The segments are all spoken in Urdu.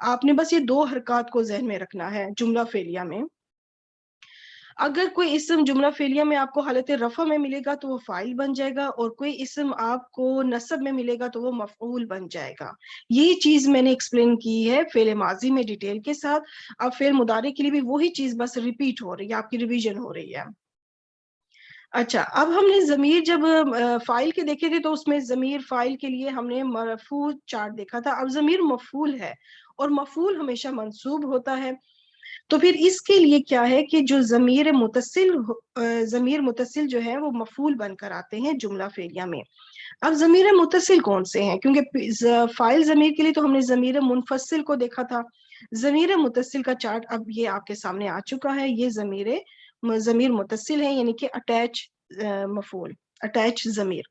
آپ نے بس یہ 2 حرکات کو ذہن میں رکھنا ہے جملہ فعلیہ میں. اگر کوئی اسم جملہ فعلیہ میں آپ کو حالت رفع میں ملے گا تو وہ فاعل بن جائے گا، اور کوئی اسم آپ کو نصب میں ملے گا تو وہ مفعول بن جائے گا. یہ چیز میں نے ایکسپلین کی ہے فعل ماضی میں ڈیٹیل کے ساتھ. اب فعل مضارع کے لیے بھی وہی چیز بس ریپیٹ ہو رہی ہے، آپ کی ریویژن ہو رہی ہے. اچھا، اب ہم نے ضمیر جب فائل کے دیکھے تھے تو اس میں ضمیر فائل کے لیے ہم نے مرفوع چارٹ دیکھا تھا. اب ضمیر مفعول ہے، اور مفعول ہمیشہ منصوب ہوتا ہے. تو پھر اس کے لیے کیا ہے کہ جو ضمیر متصل جو ہے وہ مفعول بن کر آتے ہیں جملہ فعلیہ میں. اب ضمیر متصل کون سے ہیں؟ کیونکہ فاعل ضمیر کے لیے تو ہم نے ضمیر منفصل کو دیکھا تھا. ضمیر متصل کا چارٹ اب یہ آپ کے سامنے آ چکا ہے. یہ ضمیر متصل ہے، یعنی کہ اٹیچ مفعول، اٹیچ ضمیر.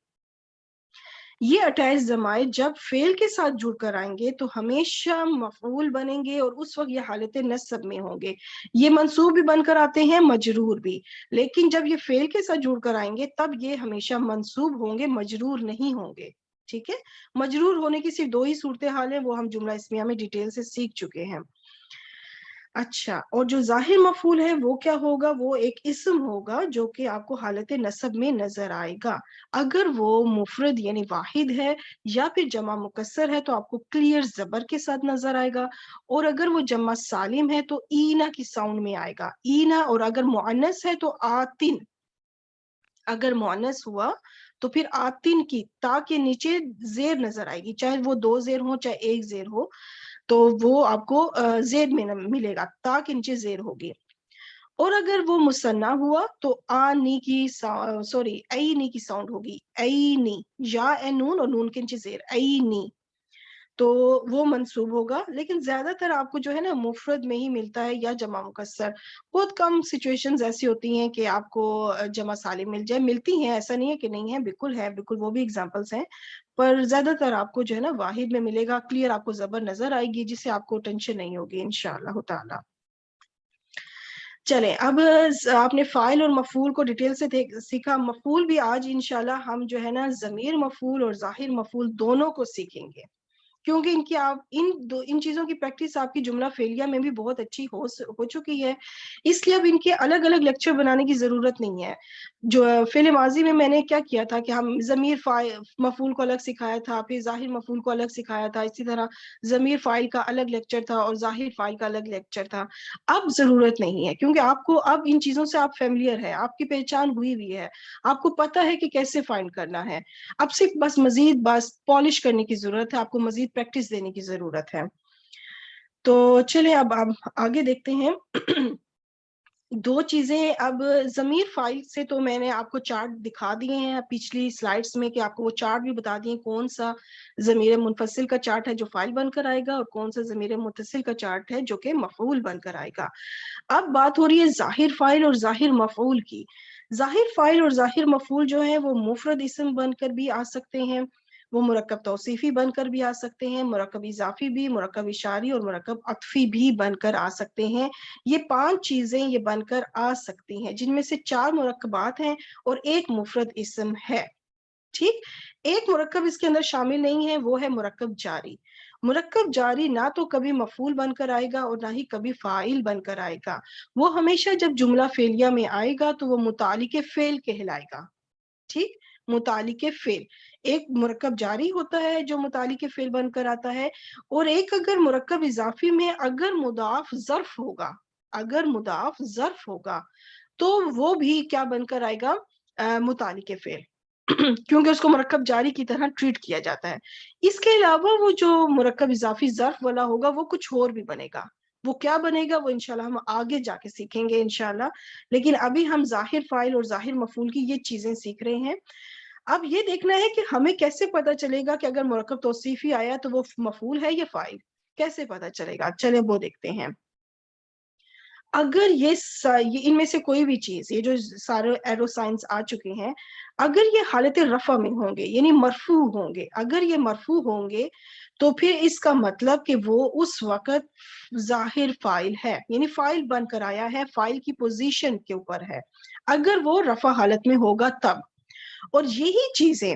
یہ اٹیچ ضمائر جب فعل کے ساتھ جڑ کر آئیں گے تو ہمیشہ مفعول بنیں گے، اور اس وقت یہ حالت نصب میں ہوں گے. یہ منصوب بھی بن کر آتے ہیں، مجرور بھی. لیکن جب یہ فعل کے ساتھ جڑ کر آئیں گے تب یہ ہمیشہ منصوب ہوں گے، مجرور نہیں ہوں گے. ٹھیک ہے، مجرور ہونے کی صرف 2 ہی صورتحال ہیں، وہ ہم جملہ اسمیہ میں ڈیٹیل سے سیکھ چکے ہیں. اچھا، اور جو ظاہر مفعول ہے وہ کیا ہوگا؟ وہ ایک اسم ہوگا جو کہ آپ کو حالت نصب میں نظر آئے گا. اگر وہ مفرد یعنی واحد ہے یا پھر جمع مکسر ہے تو آپ کو کلیئر زبر کے ساتھ نظر آئے گا. اور اگر وہ جمع سالم ہے تو اینا کی ساؤنڈ میں آئے گا، اینا. اور اگر مؤنث ہے تو آتن. اگر مؤنث ہوا تو پھر آتن کی تا کے نیچے زیر نظر آئے گی، چاہے وہ 2 زیر ہو چاہے 1 زیر ہو، تو وہ آپ کو زید میں ملے گا، تا کے نیچے زیر ہوگی. اور اگر وہ مثنیٰ ہوا تو آنی کی اینی کی ساؤنڈ ہوگی، اینی، یا اے نون اور نون کے نیچے زیر، اینی، تو وہ منصوب ہوگا. لیکن زیادہ تر آپ کو جو ہے نا مفرد میں ہی ملتا ہے یا جمع مکسر. بہت کم سچویشنز ایسی ہوتی ہیں کہ آپ کو جمع سالم مل جائے، ملتی ہیں، ایسا نہیں ہے کہ نہیں ہے، بالکل ہے، بالکل وہ بھی اگزامپلس ہیں. پر زیادہ تر آپ کو جو ہے نا واحد میں ملے گا. کلیئر آپ کو زبر نظر آئے گی جس سے آپ کو ٹینشن نہیں ہوگی انشاءاللہ تعالی. چلیں، اب آپ نے فاعل اور مفعول کو ڈیٹیل سے سیکھا. مفعول بھی آج انشاءاللہ ہم جو ہے نا ضمیر مفعول اور ظاہر مفعول دونوں کو سیکھیں گے، کیونکہ ان کی آپ ان چیزوں کی پریکٹس آپ کی جملہ فعلیہ میں بھی بہت اچھی ہو چکی ہے. اس لیے اب ان کے الگ الگ لیکچر بنانے کی ضرورت نہیں ہے. جو فعل ماضی میں نے کیا کیا تھا کہ ہم ضمیر مفعول کو الگ سکھایا تھا، پھر ظاہر مفعول کو الگ سکھایا تھا. اسی طرح ضمیر فاعل کا الگ لیکچر تھا اور ظاہر فاعل کا الگ لیکچر تھا. اب ضرورت نہیں ہے، کیونکہ آپ کو اب ان چیزوں سے آپ فیملیئر ہے، آپ کی پہچان ہوئی ہے، آپ کو پتا ہے کہ کیسے فائنڈ کرنا ہے. اب صرف بس مزید پالش کرنے کی ضرورت ہے، آپ کو مزید پریکٹس دینے کی ضرورت ہے. تو چلیں اب آگے دیکھتے ہیں. 2 چیزیں. اب ضمیر فاعل سے تو میں نے آپ کو چارٹ دکھا دیے ہیں پچھلی سلائڈز میں، کہ آپ کو وہ چارٹ بھی بتا دیے کون سا ضمیر منفصل کا چارٹ ہے جو فاعل بن کر آئے گا، اور کون سا ضمیر متصل کا چارٹ ہے جو کہ مفعول بن کر آئے گا. اب بات ہو رہی ہے ظاہر فاعل اور ظاہر مفعول کی. ظاہر فاعل اور ظاہر مفعول جو ہیں وہ مفرد اسم بن کر بھی آ سکتے ہیں، وہ مرکب توصیفی بن کر بھی آ سکتے ہیں، مرکب اضافی بھی، مرکب اشاری اور مرکب عطفی بھی بن کر آ سکتے ہیں. یہ 5 چیزیں یہ بن کر آ سکتی ہیں، جن میں سے 4 مرکبات ہیں اور 1 مفرد اسم ہے. ٹھیک، 1 مرکب اس کے اندر شامل نہیں ہے، وہ ہے مرکب جاری. مرکب جاری نہ تو کبھی مفعول بن کر آئے گا اور نہ ہی کبھی فاعل بن کر آئے گا. وہ ہمیشہ جب جملہ فعلیہ میں آئے گا تو وہ متعلق فعل کہلائے گا. ٹھیک، متعلق فعل. ایک مرکب جاری ہوتا ہے جو متعلق فعل بن کر آتا ہے، اور ایک اگر مرکب اضافی میں اگر مضاف ظرف ہوگا تو وہ بھی کیا بن کر آئے گا؟ متعلق فعل، کیونکہ اس کو مرکب جاری کی طرح ٹریٹ کیا جاتا ہے. اس کے علاوہ وہ جو مرکب اضافی ظرف والا ہوگا وہ کچھ اور بھی بنے گا. وہ کیا بنے گا وہ انشاءاللہ ہم آگے جا کے سیکھیں گے انشاءاللہ. لیکن ابھی ہم ظاہر فاعل اور ظاہر مفعول کی یہ چیزیں سیکھ رہے ہیں. اب یہ دیکھنا ہے کہ ہمیں کیسے پتا چلے گا کہ اگر مرکب توصیفی آیا تو وہ مفعول ہے یا فاعل، کیسے پتا چلے گا؟ چلیں وہ دیکھتے ہیں. اگر یہ ان میں سے کوئی بھی چیز، یہ جو سارے ایرو سائنس آ چکے ہیں، اگر یہ حالت رفع میں ہوں گے یعنی مرفوع ہوں گے، اگر یہ مرفوع ہوں گے تو پھر اس کا مطلب کہ وہ اس وقت ظاہر فاعل ہے، یعنی فاعل بن کر آیا ہے، فاعل کی پوزیشن کے اوپر ہے، اگر وہ رفع حالت میں ہوگا تب. اور یہی چیزیں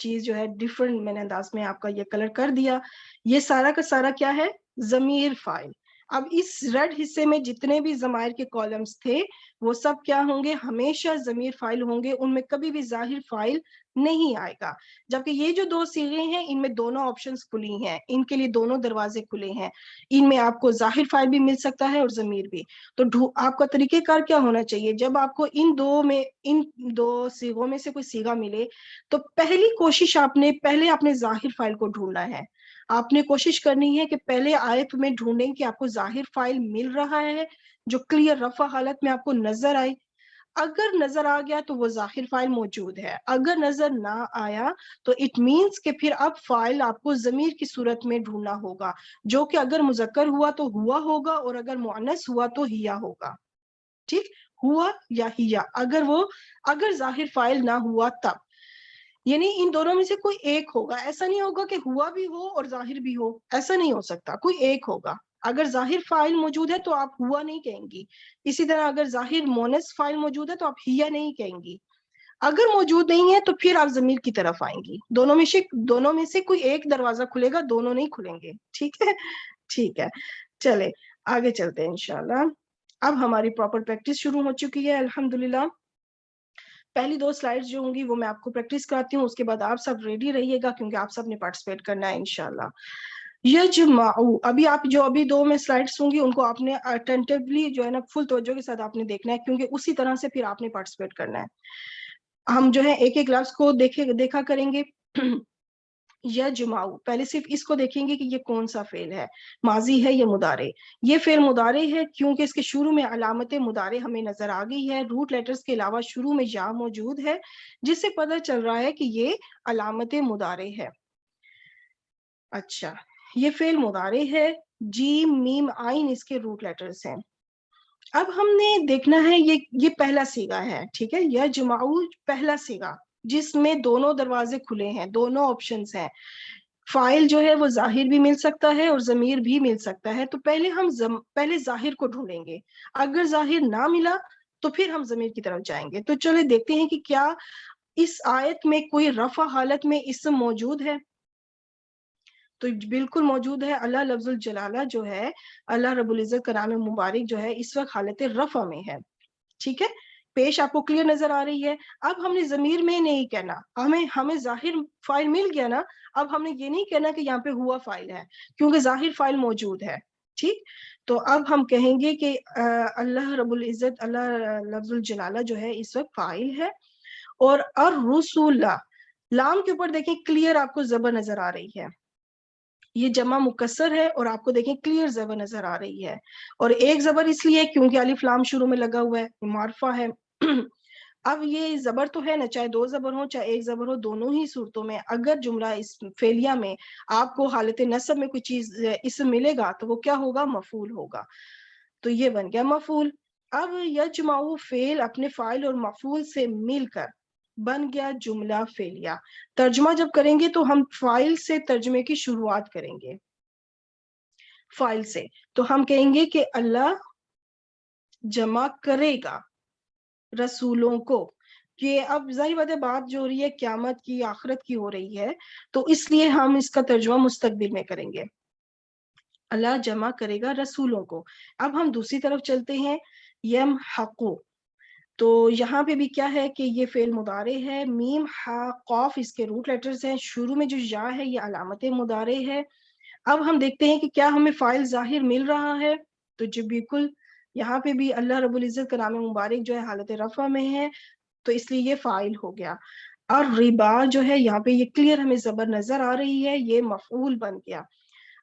چیز جو ہے ڈفرنٹ میں نے انداز میں آپ کا یہ کلر کر دیا. یہ سارا کا سارا کیا ہے؟ ضمیر فائل. اب اس ریڈ حصے میں جتنے بھی ضمائر کے کالمز تھے وہ سب کیا ہوں گے؟ ہمیشہ ضمیر فائل ہوں گے، ان میں کبھی بھی ظاہر فائل نہیں آئے گا. جبکہ یہ جو دو صیغے ہیں ان میں دونوں آپشنز کھلی ہیں، ان کے لیے دونوں دروازے کھلے ہیں. ان میں آپ کو ظاہر فائل بھی مل سکتا ہے اور ضمیر بھی. تو آپ کا طریقہ کار کیا ہونا چاہیے؟ جب آپ کو ان دو صیغوں میں سے کوئی صیغہ ملے تو پہلی کوشش پہلے اپنے ظاہر فائل کو ڈھونڈنا ہے. آپ نے کوشش کرنی ہے کہ پہلے آیت میں ڈھونڈیں کہ آپ کو ظاہر فائل مل رہا ہے جو کلیئر رفع حالت میں آپ کو نظر آئے. اگر نظر آ گیا تو وہ ظاہر فائل موجود ہے، اگر نظر نہ آیا تو اٹ مینس کہ پھر اب فائل آپ کو ضمیر کی صورت میں ڈھونڈنا ہوگا، جو کہ اگر مذکر ہوا تو ہوا ہوگا اور اگر مؤنث ہوا تو ہیا ہوگا. ٹھیک، ہوا یا ہیا، اگر ظاہر فائل نہ ہوا تب، یعنی ان دونوں میں سے کوئی ایک ہوگا. ایسا نہیں ہوگا کہ ہوا بھی ہو اور ظاہر بھی ہو، ایسا نہیں ہو سکتا، کوئی ایک ہوگا. اگر ظاہر فائل موجود ہے تو آپ ہوا نہیں کہیں گی، اسی طرح اگر ظاہر مونس فائل موجود ہے تو آپ ہیا نہیں کہیں گی. اگر موجود نہیں ہے تو پھر آپ ضمیر کی طرف آئیں گی. دونوں میں سے کوئی ایک دروازہ کھلے گا، دونوں نہیں کھلیں گے. ٹھیک ہے، ٹھیک ہے، چلے آگے چلتے ہیں انشاءاللہ. اب ہماری پراپر پریکٹس شروع ہو چکی ہے الحمدللہ. پہلی 2 سلائیڈز جو ہوں گی وہ میں آپ کو پریکٹس کراتی ہوں، اس کے بعد آپ سب ریڈی رہیے گا کیونکہ آپ سب نے پارٹیسپیٹ کرنا ہے انشاءاللہ. یجمعو، ابھی 2 میں سلائیڈز ہوں گی ان کو آپ نے اٹینٹیولی جو ہے نا فل توجہ کے ساتھ آپ نے دیکھنا ہے، کیونکہ اسی طرح سے پھر آپ نے پارٹیسپیٹ کرنا ہے. ہم جو ہے ایک ایک لفظ کو دیکھا کریں گے. یجمعو، پہلے صرف اس کو دیکھیں گے کہ یہ کون سا فعل ہے، ماضی ہے یا مضارع. یہ فعل مضارع ہے کیونکہ اس کے شروع میں علامت مضارع ہمیں نظر آ گئی ہے. روٹ لیٹرز کے علاوہ شروع میں یا موجود ہے جس سے پتہ چل رہا ہے کہ یہ علامت مضارع ہے. اچھا، یہ فعل مضارع ہے، جیم میم عین اس کے روٹ لیٹرز ہیں. اب ہم نے دیکھنا ہے یہ پہلا صیغہ ہے. ٹھیک ہے، یجمعو پہلا صیغہ جس میں دونوں دروازے کھلے ہیں، دونوں آپشنز ہیں. فائل جو ہے وہ ظاہر بھی مل سکتا ہے اور ضمیر بھی مل سکتا ہے. تو پہلے ظاہر کو ڈھونڈیں گے، اگر ظاہر نہ ملا تو پھر ہم ضمیر کی طرف جائیں گے. تو چلے دیکھتے ہیں کہ کیا اس آیت میں کوئی رفع حالت میں اسم موجود ہے. تو بالکل موجود ہے. اللہ لفظ الجلالہ جو ہے، اللہ رب العزت کا نام مبارک جو ہے اس وقت حالت رفع میں ہے. ٹھیک ہے، پیش آپ کو کلیئر نظر آ رہی ہے. اب ہم نے ضمیر میں نہیں کہنا، ہمیں ظاہر فائل مل گیا نا. اب ہم نے یہ نہیں کہنا کہ یہاں پہ ہوا فائل ہے کیونکہ ظاہر فائل موجود ہے. ٹھیک، تو اب ہم کہیں گے کہ اللہ رب العزت، اللہ لفظ الجلالہ جو ہے اس وقت فائل ہے. اور الرسول، لام کے اوپر دیکھیں کلیئر آپ کو زبر نظر آ رہی ہے. یہ جمع مکسر ہے اور آپ کو دیکھیں کلیئر زبر نظر آ رہی ہے. اور ایک زبر اس لیے کیونکہ الف لام شروع میں لگا ہوا ہے، معرفہ ہے. اب یہ زبر تو ہے نا، چاہے 2 زبر ہو چاہے 1 زبر ہو، دونوں ہی صورتوں میں اگر جملہ اس فعلیہ میں آپ کو حالت نصب میں کوئی چیز اسم ملے گا تو وہ کیا ہوگا؟ مفعول ہوگا. تو یہ بن گیا مفعول. اب یجمعو فعل اپنے فاعل اور مفعول سے مل کر بن گیا جملہ فعلیہ. ترجمہ جب کریں گے تو ہم فاعل سے ترجمے کی شروعات کریں گے. فاعل سے تو ہم کہیں گے کہ اللہ جمع کرے گا رسولوں کو. کہ اب ظاہر بات ہے بات جو ہو رہی ہے قیامت کی، آخرت کی ہو رہی ہے، تو اس لیے ہم اس کا ترجمہ مستقبل میں کریں گے. اللہ جمع کرے گا رسولوں کو. اب ہم دوسری طرف چلتے ہیں، یمحقو. تو یہاں پہ بھی کیا ہے کہ یہ فعل مضارع ہے، میم ہا قاف اس کے روٹ لیٹرز ہیں. شروع میں جو یا ہے یہ علامت مضارع ہے. اب ہم دیکھتے ہیں کہ کیا ہمیں فاعل ظاہر مل رہا ہے. تو جی بالکل، یہاں پہ بھی اللہ رب العزت کا نام مبارک جو ہے حالت رفع میں ہے، تو اس لیے یہ فاعل ہو گیا. اور ربا جو ہے یہاں پہ یہ کلیئر ہمیں زبر نظر آ رہی ہے، یہ مفعول بن گیا.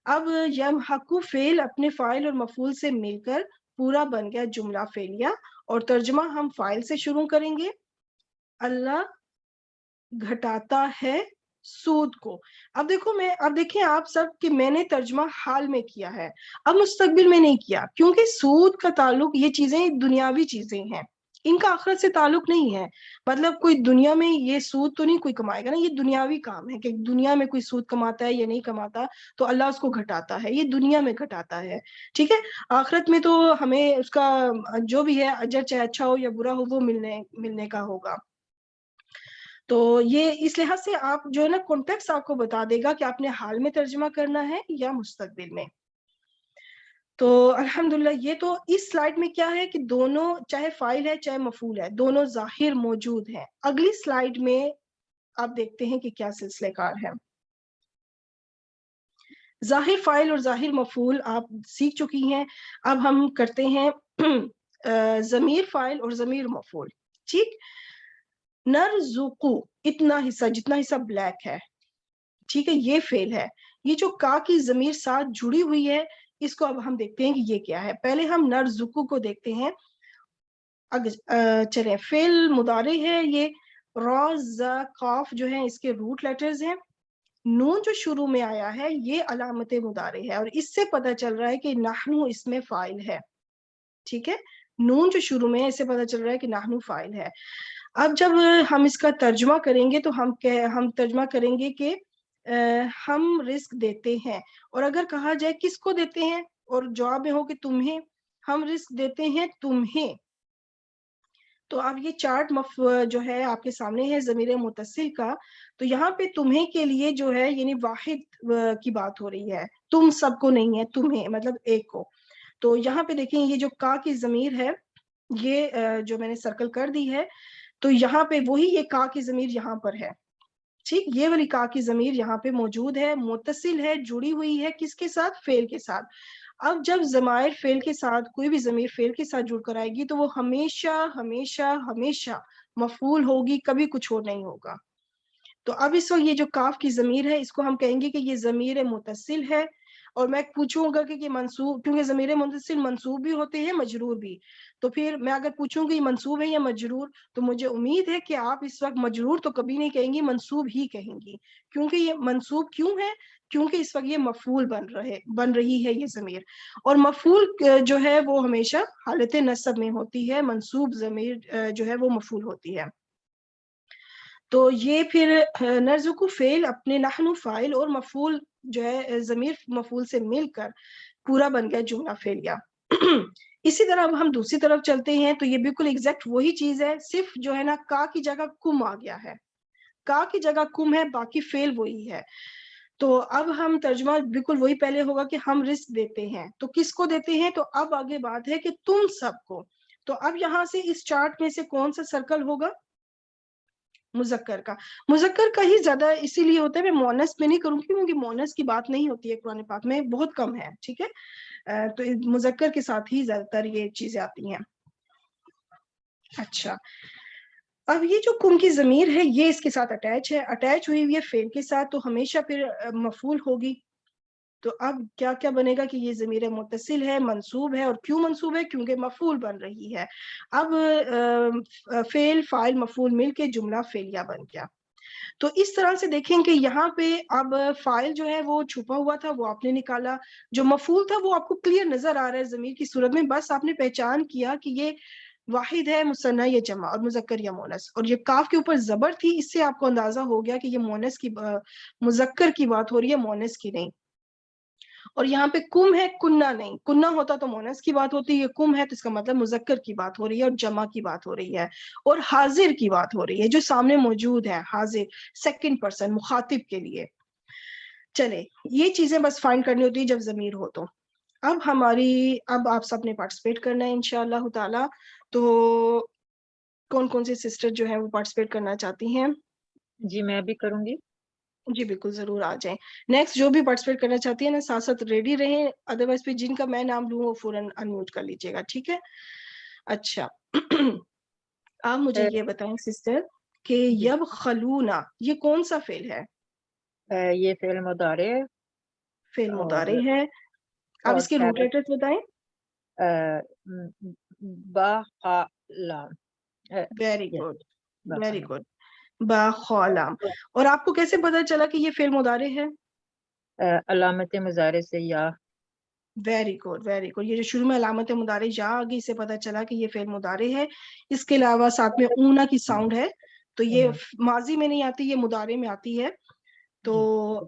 اب یمحقو فعل اپنے فاعل اور مفعول سے مل کر پورا بن گیا جملہ فعلیہ. اور ترجمہ ہم فاعل سے شروع کریں گے، اللہ گھٹاتا ہے سود کو. اب دیکھیں آپ سب کہ میں نے ترجمہ حال میں کیا ہے، اب مستقبل میں نہیں کیا، کیونکہ سود کا تعلق، یہ چیزیں دنیاوی چیزیں ہیں، ان کا آخرت سے تعلق نہیں ہے. مطلب کوئی دنیا میں یہ سود تو نہیں کوئی کمائے گا نا، یہ دنیاوی کام ہے کہ دنیا میں کوئی سود کماتا ہے یا نہیں کماتا تو اللہ اس کو گھٹاتا ہے، یہ دنیا میں گھٹاتا ہے. ٹھیک ہے، آخرت میں تو ہمیں اس کا جو بھی ہے اجر چاہے اچھا ہو یا برا ہو وہ ملنے کا ہوگا. تو یہ اس لحاظ سے آپ جو ہے نا کانٹیکسٹ آپ کو بتا دے گا کہ آپ نے حال میں ترجمہ کرنا ہے یا مستقبل میں. تو الحمدللہ یہ تو اس سلائیڈ میں کیا ہے کہ دونوں چاہے فاعل ہے چاہے مفعول ہے دونوں ظاہر موجود ہیں. اگلی سلائیڈ میں آپ دیکھتے ہیں کہ کیا سلسلہ کار ہے. ظاہر فاعل اور ظاہر مفعول آپ سیکھ چکی ہیں. اب ہم کرتے ہیں ضمیر فاعل اور ضمیر مفعول. ٹھیک. نرزقو اتنا حصہ جتنا حصہ بلیک ہے ٹھیک ہے یہ فعل ہے. یہ جو کا کی ضمیر ساتھ جڑی ہوئی ہے اس کو اب ہم دیکھتے ہیں کہ یہ کیا ہے. پہلے ہم نرزقو کو دیکھتے ہیں. چلیں فعل مضارع ہے یہ. را ز قاف جو ہے اس کے روٹ لیٹرز ہیں. نون جو شروع میں آیا ہے یہ علامت مضارع ہے اور اس سے پتہ چل رہا ہے کہ نحنو اس میں فاعل ہے. ٹھیک ہے. نون جو شروع میں ہے اس سے پتہ چل رہا ہے کہ نحنو فاعل ہے. اب جب ہم اس کا ترجمہ کریں گے تو ہم ترجمہ کریں گے کہ ہم رزق دیتے ہیں. اور اگر کہا جائے کس کو دیتے ہیں اور جواب میں ہو کہ تمہیں, ہم رزق دیتے ہیں تمہیں. تو اب یہ چارٹ جو ہے آپ کے سامنے ہے ضمیر متصل کا. تو یہاں پہ تمہیں کے لیے جو ہے یعنی واحد کی بات ہو رہی ہے. تم سب کو نہیں ہے تمہیں مطلب ایک کو. تو یہاں پہ دیکھیں یہ جو کا کی ضمیر ہے یہ جو میں نے سرکل کر دی ہے تو یہاں پہ وہی یہ کا کی ضمیر یہاں پر ہے. ٹھیک. یہ والی کا کی ضمیر یہاں پہ موجود ہے, متصل ہے, جڑی ہوئی ہے کس کے ساتھ؟ فعل کے ساتھ. اب جب ضمائر فعل کے ساتھ کوئی بھی ضمیر فعل کے ساتھ جڑ کر آئے گی تو وہ ہمیشہ ہمیشہ ہمیشہ مفعول ہوگی, کبھی کچھ اور نہیں ہوگا. تو اب اس وقت یہ جو کاف کی ضمیر ہے اس کو ہم کہیں گے کہ یہ ضمیر متصل ہے. اور میں پوچھوں گا کہ یہ منصوب, کیونکہ ضمیر متصل منصوب بھی ہوتے ہیں مجرور بھی. تو پھر میں اگر پوچھوں کہ یہ منصوب ہے یا مجرور تو مجھے امید ہے کہ آپ اس وقت مجرور تو کبھی نہیں کہیں گی, منصوب ہی کہیں گی. کیونکہ یہ منصوب کیوں ہے؟ کیونکہ اس وقت یہ مفعول بن رہی ہے یہ ضمیر. اور مفعول جو ہے وہ ہمیشہ حالت نصب میں ہوتی ہے, منصوب ضمیر جو ہے وہ مفعول ہوتی ہے. تو یہ پھر نرزقو فعل اپنے نحنو فاعل اور مفعول جو ہے ضمیر مفعول سے مل کر پورا بن گیا جملہ فعلیہ. اسی طرح اب ہم دوسری طرف چلتے ہیں تو یہ بالکل ایگزیکٹ وہی چیز ہے, صرف جو ہے نا کا کی جگہ کم آ گیا ہے. کا کی جگہ کم ہے, باقی فعل وہی ہے. تو اب ہم ترجمہ بالکل وہی پہلے ہوگا کہ ہم رزق دیتے ہیں. تو کس کو دیتے ہیں؟ تو اب آگے بات ہے کہ تم سب کو. تو اب یہاں سے اس چارٹ میں سے کون سا سرکل ہوگا؟ مذکر کا. مذکر کا ہی زیادہ اسی لیے ہوتا ہے, میں مونس میں نہیں کروں گی کیونکہ مونس کی بات نہیں ہوتی ہے قرآن پاک میں, بہت کم ہے. ٹھیک ہے. تو مذکر کے ساتھ ہی زیادہ تر یہ چیزیں آتی ہیں. اچھا, اب یہ جو کم کی ضمیر ہے یہ اس کے ساتھ اٹیچ ہے, اٹیچ ہوئی ہے فعل کے ساتھ, تو ہمیشہ پھر مفعول ہوگی. تو اب کیا کیا بنے گا کہ یہ ضمیر متصل ہے, منصوب ہے. اور کیوں منصوب ہے؟ کیونکہ مفعول بن رہی ہے. اب فعل فاعل مفعول مل کے جملہ فعلیہ بن گیا. تو اس طرح سے دیکھیں کہ یہاں پہ اب فاعل جو ہے وہ چھپا ہوا تھا, وہ آپ نے نکالا. جو مفعول تھا وہ آپ کو کلیئر نظر آ رہا ہے ضمیر کی صورت میں, بس آپ نے پہچان کیا کہ یہ واحد ہے, مثنیٰ یا جمع, اور مذکر یا مونس. اور یہ کاف کے اوپر زبر تھی, اس سے آپ کو اندازہ ہو گیا کہ یہ مونس کی مذکر کی بات ہو رہی ہے, مونس کی نہیں. اور یہاں پہ کم ہے, کننا نہیں. کننا ہوتا تو مونس کی بات ہوتی, یہ کم ہے تو اس کا مطلب مذکر کی بات ہو رہی ہے اور جمع کی بات ہو رہی ہے اور حاضر کی بات ہو رہی ہے, جو سامنے موجود ہے, حاضر, سیکنڈ پرسن, مخاطب کے لیے. چلے, یہ چیزیں بس فائنڈ کرنی ہوتی ہے جب ضمیر ہو تو. اب آپ سب نے پارٹیسپیٹ کرنا ہے انشاءاللہ تعالی. تو کون کون سے سسٹر جو ہیں وہ پارٹیسپیٹ کرنا چاہتی ہیں؟ جی میں بھی کروں گی. جی بالکل, ضرور آ جائیں. نیکسٹ جو بھی پارٹیسپیٹ کرنا چاہتی ہے نا ساتھ ساتھ ریڈی رہیں, ادروائز پھر جن کا میں نام لوں وہ فوراً انمیوٹ کر لیجیے گا. ٹھیک ہے. اچھا, آپ مجھے یہ بتائیں سسٹر کہ یبخلونا یہ کون سا فعل ہے؟ یہ فعل مضارع ہے. فعل مضارع ہے. آپ اس کے روٹ لیٹرز بتائیں. باخلام. Very good, very good. باخلام. اور آپ کو کیسے پتا چلا کہ یہ فعل مضارع ہے؟ علامت مضارع سے یا. Very good, very good. یہ جو شروع میں علامت مضارع یا آ گئی, اس سے پتا چلا کہ یہ فعل مضارع ہے. اس کے علاوہ ساتھ میں اونا کی ساؤنڈ ہے, تو یہ ماضی میں نہیں آتی, یہ مضارع میں آتی ہے. تو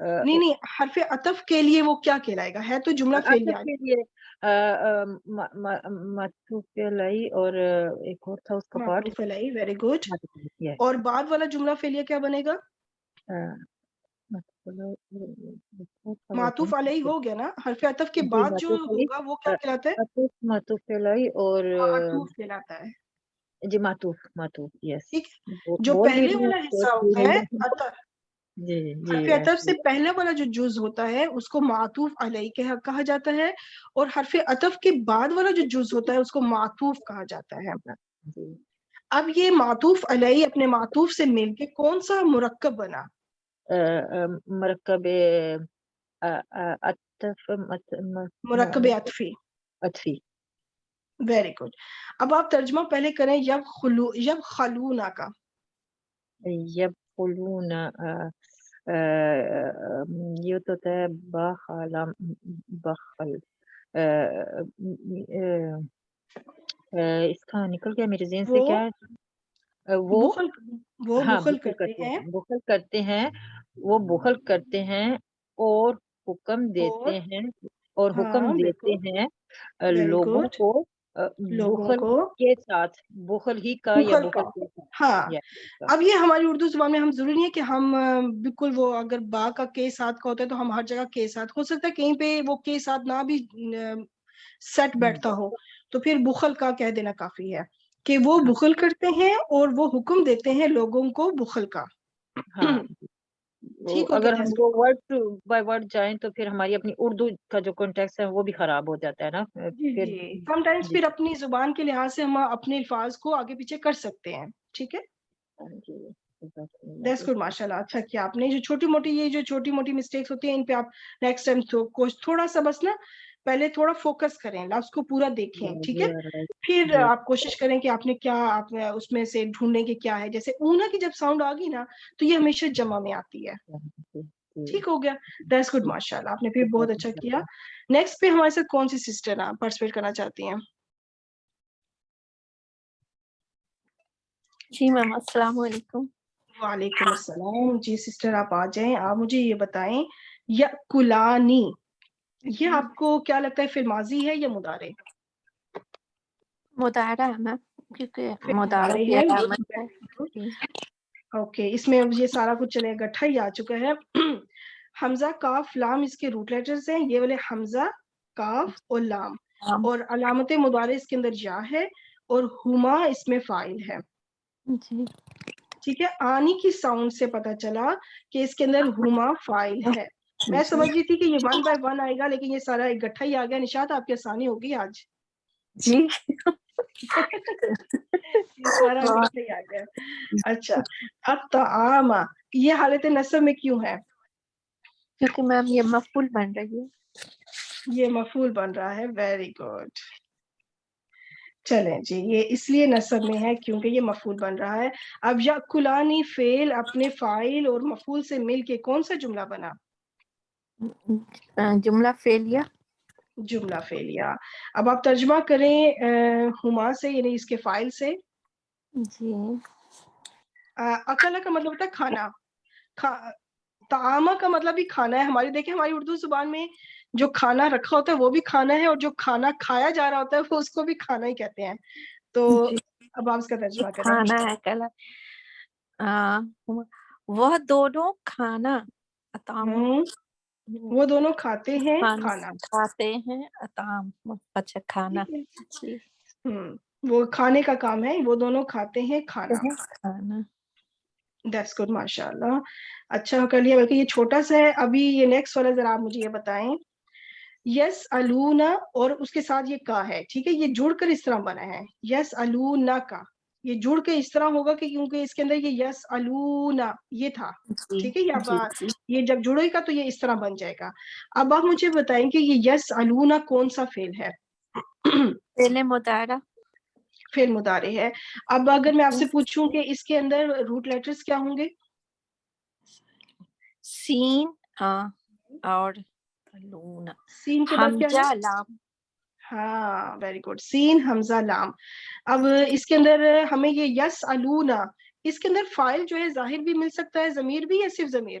نہیں نہیں، حرف عطف کے لیے وہ کیا کہلائے گا؟ ہے تو جملہ فعلیہ عطف کے لیے معطوف علیہ، اور ایک اور تھا اس کا پارٹ، معطوف علیہ، ویری گڈ. معطوف علیہ، اور بعد والا جملہ فعلیہ کیا بنے گا؟ معطوف علیہ ہو گیا نا، حرف عطف کے جی بعد جو معطوف علیہ، ہوگا وہ کیا کہلاتا ہے؟ عطف معطوف علیہ، اور معطوف کہلاتا ہے. جی معطوف، یس. ٹھیک، جو بول بھی پہلے رہی والا ہوں، حصہ سوچ بھی ہوتا رہی ہے ہوں. عطف، جی جی حرف عطف سے پہلے والا جو جز ہوتا ہے اس کو معطوف علیہ کہا جاتا ہے، اور حرف عطف کے بعد والا جو جز ہوتا ہے اس کو معطوف کہا جاتا ہے. جی. اب یہ معطوف علیہ اپنے معطوف سے مل کے کون سا مرکب بنا؟ مرکب عطف مرکب عطفی. عطفی. Very good. اب آپ ترجمہ پہلے کریں یب خلونا کا. یبخلون، یہ تو ہوتا ہے باخلام، بخل. اس کا نکل گیا میرے ذہن سے، وہ کیا ہے وہ؟ بخل، وہ ہاں بخل بخل کرتے ہیں، بخل کرتے ہیں، وہ بخل کرتے ہیں اور حکم اور دیتے ہیں، اور حکم ہاں دیتے بالکل، ہیں ویری لوگوں گڈ، کو لوگوں بخل کو کے ساتھ، بخل ہی کا یا بخل کا. بخل کے ساتھ. ہاں، یا اب یہ ہماری اردو زبان میں ہم ضروری نہیں ہے کہ ہم بالکل وہ اگر با کا کے ساتھ کا ہوتا ہے تو ہم ہر جگہ کے ساتھ، ہو سکتا ہے کہیں پہ وہ کے ساتھ نہ بھی سیٹ بیٹھتا ہو، تو پھر بخل کا کہہ دینا کافی ہے کہ وہ بخل کرتے ہیں اور وہ حکم دیتے ہیں لوگوں کو بخل کا. ہاں. ٹھیک ہو اگر گیا؟ ہم وہ ورڈ بائی ورڈ جائیں تو پھر ہماری اپنی اردو کا جو کانٹیکس ہے وہ بھی خراب ہو جاتا ہے نا جی پھر. جی، سم ٹائمز جی پھر اپنی زبان کے لحاظ سے ہم اپنے الفاظ کو آگے پیچھے کر سکتے ہیں. ٹھیک ہے، جی. دیٹس گڈ، ماشاء اللہ. اچھا کیا آپ نے، جو چھوٹی موٹی یہ جو چھوٹی موٹی مسٹیکس ہوتی ہیں ان پہ آپ نیکسٹ ٹائم تھوڑا سا بس نا پہلے تھوڑا فوکس کریں، لفظ کو پورا دیکھیں. ٹھیک ہے، پھر جی آپ کوشش کریں کہ آپ نے کیا، آپ اس میں سے ڈھونڈنے کے کیا ہے. جیسے اونا کی جب ساؤنڈ آ گئی نا تو یہ ہمیشہ جمع میں آتی ہے. ٹھیک ہو گیا، دیٹس گڈ، ماشاء اللہ، آپ نے پھر بہت اچھا کیا. نیکسٹ پہ ہمارے ساتھ کون سی سسٹر پارٹیسپیٹ کرنا چاہتی ہیں؟ جی میم، السلام علیکم. وعلیکم السلام. جی سسٹر آپ آ جائیں. آپ مجھے یہ بتائیں یأکلانی، یہ آپ کو کیا لگتا ہے فعل ماضی ہے یا مضارع؟ مدارہ ہے میم، کیونکہ فعل مدارہ مضارع کی ہے. علامت ہے. اوکے، اس میں یہ سارا کچھ چلے گٹھا ہی آ چکا ہے. حمزہ کاف لام اس کے روٹ لیٹرز ہیں، یہ والے حمزہ کاف اور لام، اور علامت مضارع اس کے اندر یا ہے، اور ہما اس میں فاعل ہے. جی ٹھیک ہے، آنی کی ساؤنڈ سے پتا چلا کہ اس کے اندر ہما فاعل ہے. میں سمجھ رہی تھی کہ یہ 1 by 1 آئے گا، لیکن یہ سارا ایک گٹھا ہی آ گیا. نشاط آپ کی آسانی ہوگی آج. جی یہ سارا گٹھا ہی آ گیا. اچھا، اب طعام یہ حالت نصب میں کیوں ہے؟ کیونکہ میم یہ مفعول بن رہی ہے. یہ مفعول بن رہا ہے. Very good. چلیں جی، یہ اس لیے نصب میں ہے کیونکہ یہ مفعول بن رہا ہے. اب یأکلانی فعل اپنے فاعل اور مفعول سے مل کے کون سا جملہ بنا؟ جملہ فعلیہ. جملہ فعلیہ. اب آپ ترجمہ کریں ہما سے، یعنی اس کے فاعل سے. جی اکلا کا مطلب ہوتا ہے کھانا، طعامہ کا مطلب بھی کھانا ہے. ہماری دیکھیں ہماری اردو زبان میں جو کھانا رکھا ہوتا ہے وہ بھی کھانا ہے، اور جو کھانا کھایا جا رہا ہوتا ہے وہ اس کو بھی کھانا ہی کہتے ہیں. تو جی، اب آپ اس کا ترجمہ کریں. کھانا ہے کلا. وہ دونوں کھانا اطعام، وہ دونوں کھاتے ہیں کھانا. کھاتے ہیں اطعام. اچھا کھانا. ٹھیک ہے، جی وہ کھانے کا کام ہے، وہ دونوں کھاتے ہیں کھانا. کھانا. دیٹس گڈ، ماشاء اللہ. اچھا کر لیا، بلکہ یہ چھوٹا سا ہے. ابھی یہ نیکسٹ والا ذرا آپ مجھے یہ بتائیں. یس الونا اور اس کے ساتھ یہ کا ہے، ٹھیک ہے، یہ جڑ کر اس طرح بنا ہے. یس الونا کا یہ جڑ کے اس طرح ہوگا کہ کیونکہ اس کے اندر یہ یس الونا یہ تھا. جی ٹھیک ہے، جی جی. یہ جب جڑے گا تو یہ اس طرح بن جائے گا. اب آپ مجھے بتائیں کہ یہ یس الونا کون سا فعل ہے؟ فعل مضارع. فعل مضارع ہے. اب اگر میں آپ سے پوچھوں کہ اس کے اندر روٹ لیٹرز کیا ہوں گے؟ سین اور لون، سین کے بعد کیا ہے؟ حمزہ لام. ہاں ویری گڈ، سین حمزہ لام. اب اس کے اندر ہمیں یہ یس الونا، اس کے اندر فاعل جو ہے ظاہر بھی مل سکتا ہے، ضمیر بھی، یا صرف ضمیر؟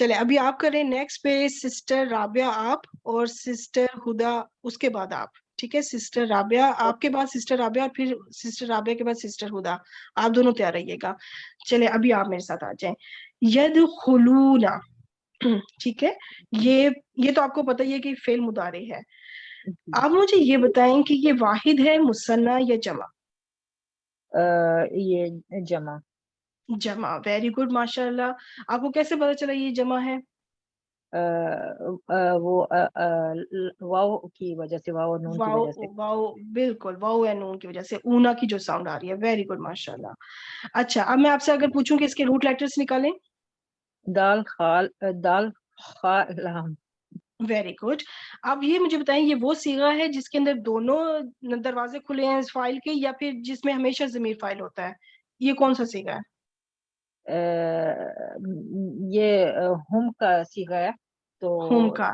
چلے ابھی آپ کریں نیکسٹ پہ سسٹر رابعہ آپ اور سسٹر ہدا اس کے بعد آپ. ٹھیک ہے سسٹر رابعہ آپ کے بعد سسٹر رابعہ اور پھر سسٹر رابعہ کے بعد سسٹر ہدا. آپ دونوں تیار رہیے گا. چلے ابھی آپ میرے ساتھ آ جائیں. یدخلون. ٹھیک ہے یہ تو آپ کو پتہ ہی ہے کہ فعل مضارع ہے. آپ مجھے یہ بتائیں کہ یہ واحد ہے مثنیٰ یا جمع؟ یہ جمع. جمع. ویری گڈ ماشاء اللہ. آپ کو کیسے پتا چلا یہ جمع ہے؟ وہ واو کی وجہ سے، واو اور نون کی واو وجہ سے. واو بالکل واو یا نون کی وجہ سے، اونا کی جو ساؤنڈ آ رہی ہے. ویری گڈ ماشاء اللہ. اچھا اب میں آپ سے اگر پوچھوں کہ اس کے روٹ لیٹرز نکالیں. دال خا لام. Very good. اب یہ مجھے بتائیں یہ وہ صیغہ ہے جس کے اندر دونوں دروازے کھلے ہیں اس فائل کے، یا پھر جس میں ہمیشہ ضمیر فائل ہوتا ہے؟ یہ کون سا صیغہ ہے؟ یہ ہم کا صیغہ ہے تو ہوم کا.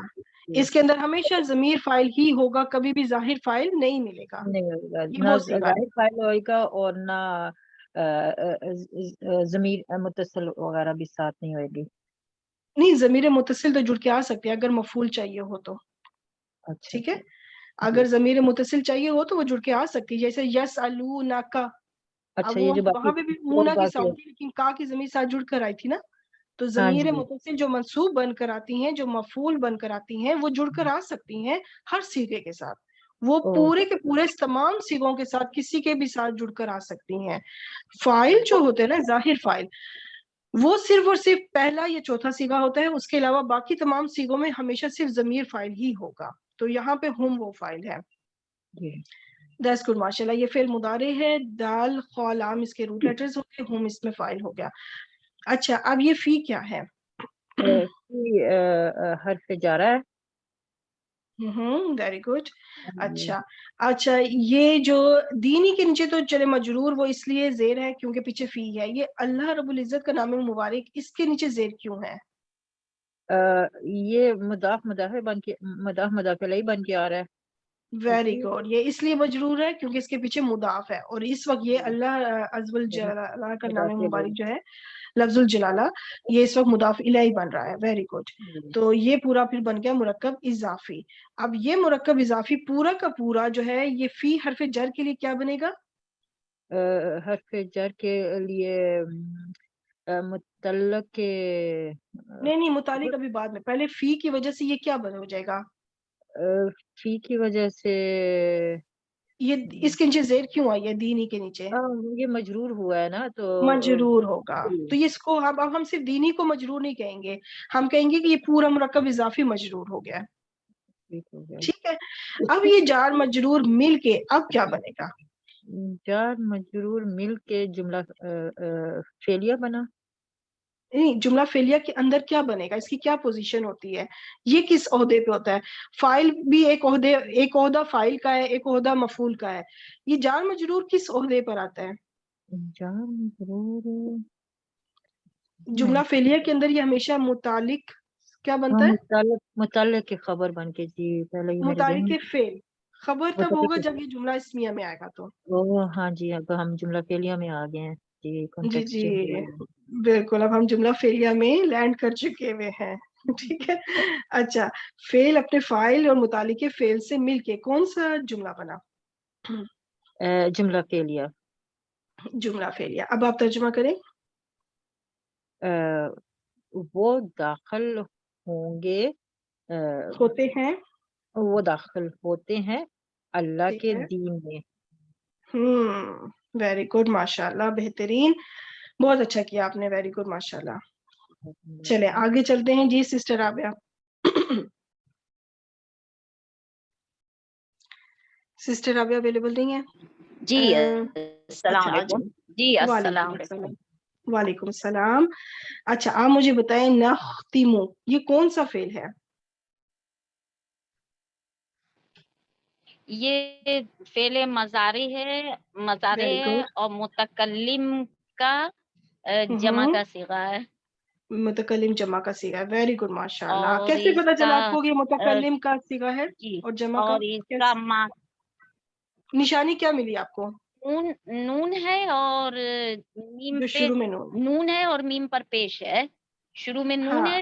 اس کے اندر ہمیشہ ضمیر فائل ہی ہوگا، کبھی بھی ظاہر فائل نہیں ملے گا. نہیں ہوگا، یہ نہ وہ صیغہ ہے. ظاہر فائل ہوئے گا اور نہ ضمیر متصل وغیرہ بھی ساتھ نہیں ہوئے گی. نہیں ضمیر متصل تو جڑ کے آ سکتے ہیں اگر مفعول چاہیے ہو تو. اچھا ٹھیک ہے جی. اگر ضمیر متصل چاہیے ہو تو وہ جڑ کے آ سکتی ہے، جیسے یسألونک. اچھا اب یہ وہ جو باقی وہاں پہ بھی اور اونا کی باقی ساؤنڈ تھی لیکن کا کی ضمیر ساتھ جڑ کر آئی تھی نا. تو ہاں ضمیر جی. متصل جو منصوب بن کر آتی ہیں، جو مفعول بن کر آتی ہیں، وہ جڑ کر آ سکتی ہیں ہر صیغے کے ساتھ. وہ پورے کے پورے تمام صیغوں کے ساتھ کسی کے بھی ساتھ جڑ کر آ سکتی ہیں. فائل جو ہوتے ہیں نا ظاہر فائل، وہ صرف اور صرف پہلا یا چوتھا صیغہ ہوتا ہے. اس کے علاوہ باقی تمام صیغوں میں ہمیشہ صرف ضمیر فائل ہی ہوگا. تو یہاں پہ ہم وہ فائل ہے. جی. دیٹس گڈ ماشاء اللہ. یہ فعل مضارع ہے. دال خا لام اس کے روٹ لیٹرز ہو گئے، ہم اس میں فائل ہو گیا. اچھا اب یہ فی کیا ہے؟ حرف جارہ ہے. Very good. اچھا یہ جو دینی کے نیچے تو چلے مجرور وہ اس لیے زیر ہے کیونکہ پیچھے فی ہے. یہ اللہ رب العزت کا نام مبارک، اس کے نیچے زیر کیوں ہے؟ یہ مضاف الیہ بن کے آ رہا ہے. Very good. یہ اس لیے مجرور ہے کیونکہ اس کے پیچھے مضاف ہے، اور اس وقت یہ اللہ عز وجل کا نام مضاف مبارک الیہ. جو ہے لفظ الجلالہ، یہ اس وقت مضاف الیہ بن رہا ہے. Very good. تو یہ پورا پھر بن گیا مرکب اضافی. اب یہ مرکب اضافی پورا کا پورا جو ہے یہ فی حرف جر کے لیے کیا بنے گا؟ حرف جر کے لیے متعلق کے نہیں متعلق ابھی بعد میں، پہلے فی کی وجہ سے یہ کیا ہو جائے گا؟ فی کی وجہ سے یہ اس کے نیچے زیر کیوں آئی ہے دینی کے نیچے؟ یہ مجرور ہوا ہے نا تو مجرور ہوگا. تو اس کو اب ہم صرف دینی کو مجرور نہیں کہیں گے، ہم کہیں گے کہ یہ پورا مرکب اضافی مجرور ہو گیا. ٹھیک ہے. اب یہ جار مجرور مل کے اب کیا بنے گا؟ جار مجرور مل کے جملہ فعلیہ بنا. نہیں جملہ فعلیہ کے اندر کیا بنے گا؟ اس کی کیا پوزیشن ہوتی ہے؟ یہ کس عہدے پہ ہوتا ہے؟ فائل بھی ایک عہدہ فائل کا ہے، ایک عہدہ مفعول کا ہے. یہ جار مجرور کس عہدے پر آتا ہے؟ جار مجرور جملہ فعلیہ کے اندر یہ ہمیشہ متعلق کیا بنتا ہے؟ متعلق کی خبر بن کے. جی پہلے ہی میرے ذہن متعلق میں فعل. خبر تب متعلق ہوگا جب یہ جملہ اسمیہ میں آئے گا تو. ہاں جی اب ہم جملہ فعلیہ میں آ گئے ہیں. جی جی کانٹیکسٹ چینج ہو گیا. بالکل اب ہم جملہ فعلیہ میں لینڈ کر چکے ہوئے ہیں. ٹھیک ہے. اچھا فعل اپنے فاعل اور متعلق فعل سے مل کے کون سا جملہ بنا؟ جملہ فعلیہ. جملہ فعلیہ. اب آپ ترجمہ کریں. وہ داخل ہوں گے ہوتے ہیں. وہ داخل ہوتے ہیں اللہ ٹھیک کے ہے. دین میں. ویری گڈ ماشاء اللہ. بہترین. بہت اچھا کیا آپ نے. ویری گڈ ماشاء اللہ. چلے آگے چلتے ہیں. جی sister Rabia. Sister Rabia available نہیں ہے؟ جی السلام اچھا آ علیکم. جائیں. جی وعلیکم السلام علیکم. السلام. وعلیکم السلام. اچھا آپ مجھے بتائیں نختیمو یہ کون سا فعل ہے؟ یہ فعل مضارع ہے ویری گڈ. اور متکلم کا جمع کا صیغہ ہے. متکلم جمع کا صیغہ ہے. ویری گڈ ماشاء اللہ. اور کیسے اس پتا چلا کا آپ کو کہ متکلم کا صیغہ ہے جی اور جمع کا؟ اور اس کا نشانی کیا ملی آپ کو؟ نون ہے اور میم جو پہ شروع میں نون ہے اور میم پر پیش ہے. شروع میں نون ہاں ہے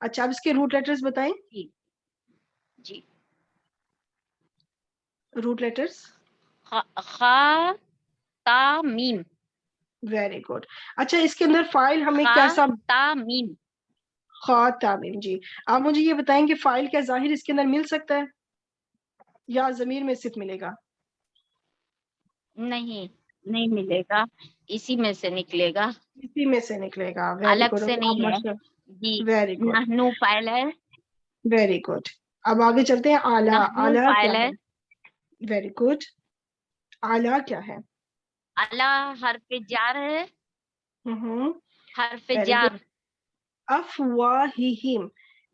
اچھا اب اس کے روٹ لیٹرز بتائیں. جی جی روٹ لیٹرز. خا تا میم ویری گڈ. اچھا اس کے اندر فائل ہمیں خا کیسا؟ تا میم خاتمین. جی آپ مجھے یہ بتائیں کہ فائل کیا ظاہر اس کے اندر مل سکتا ہے یا ضمیر میں صرف ملے گا؟ نہیں ملے گا، اسی میں سے نکلے گا، اسی میں سے نکلے گا. ویری الگ گڈ. سے نہیں ہے جی. ویری گڈ نحنو فائل ہے، ویری گڈ. اب آگے چلتے ہیں. اعلیٰ. نحنو اعلیٰ فائل کیا ہے، ہے؟ Very good. اعلیٰ کیا ہے؟ اعلیٰ حرف جار ہے، حرف ویری جار گڈ. افواہہم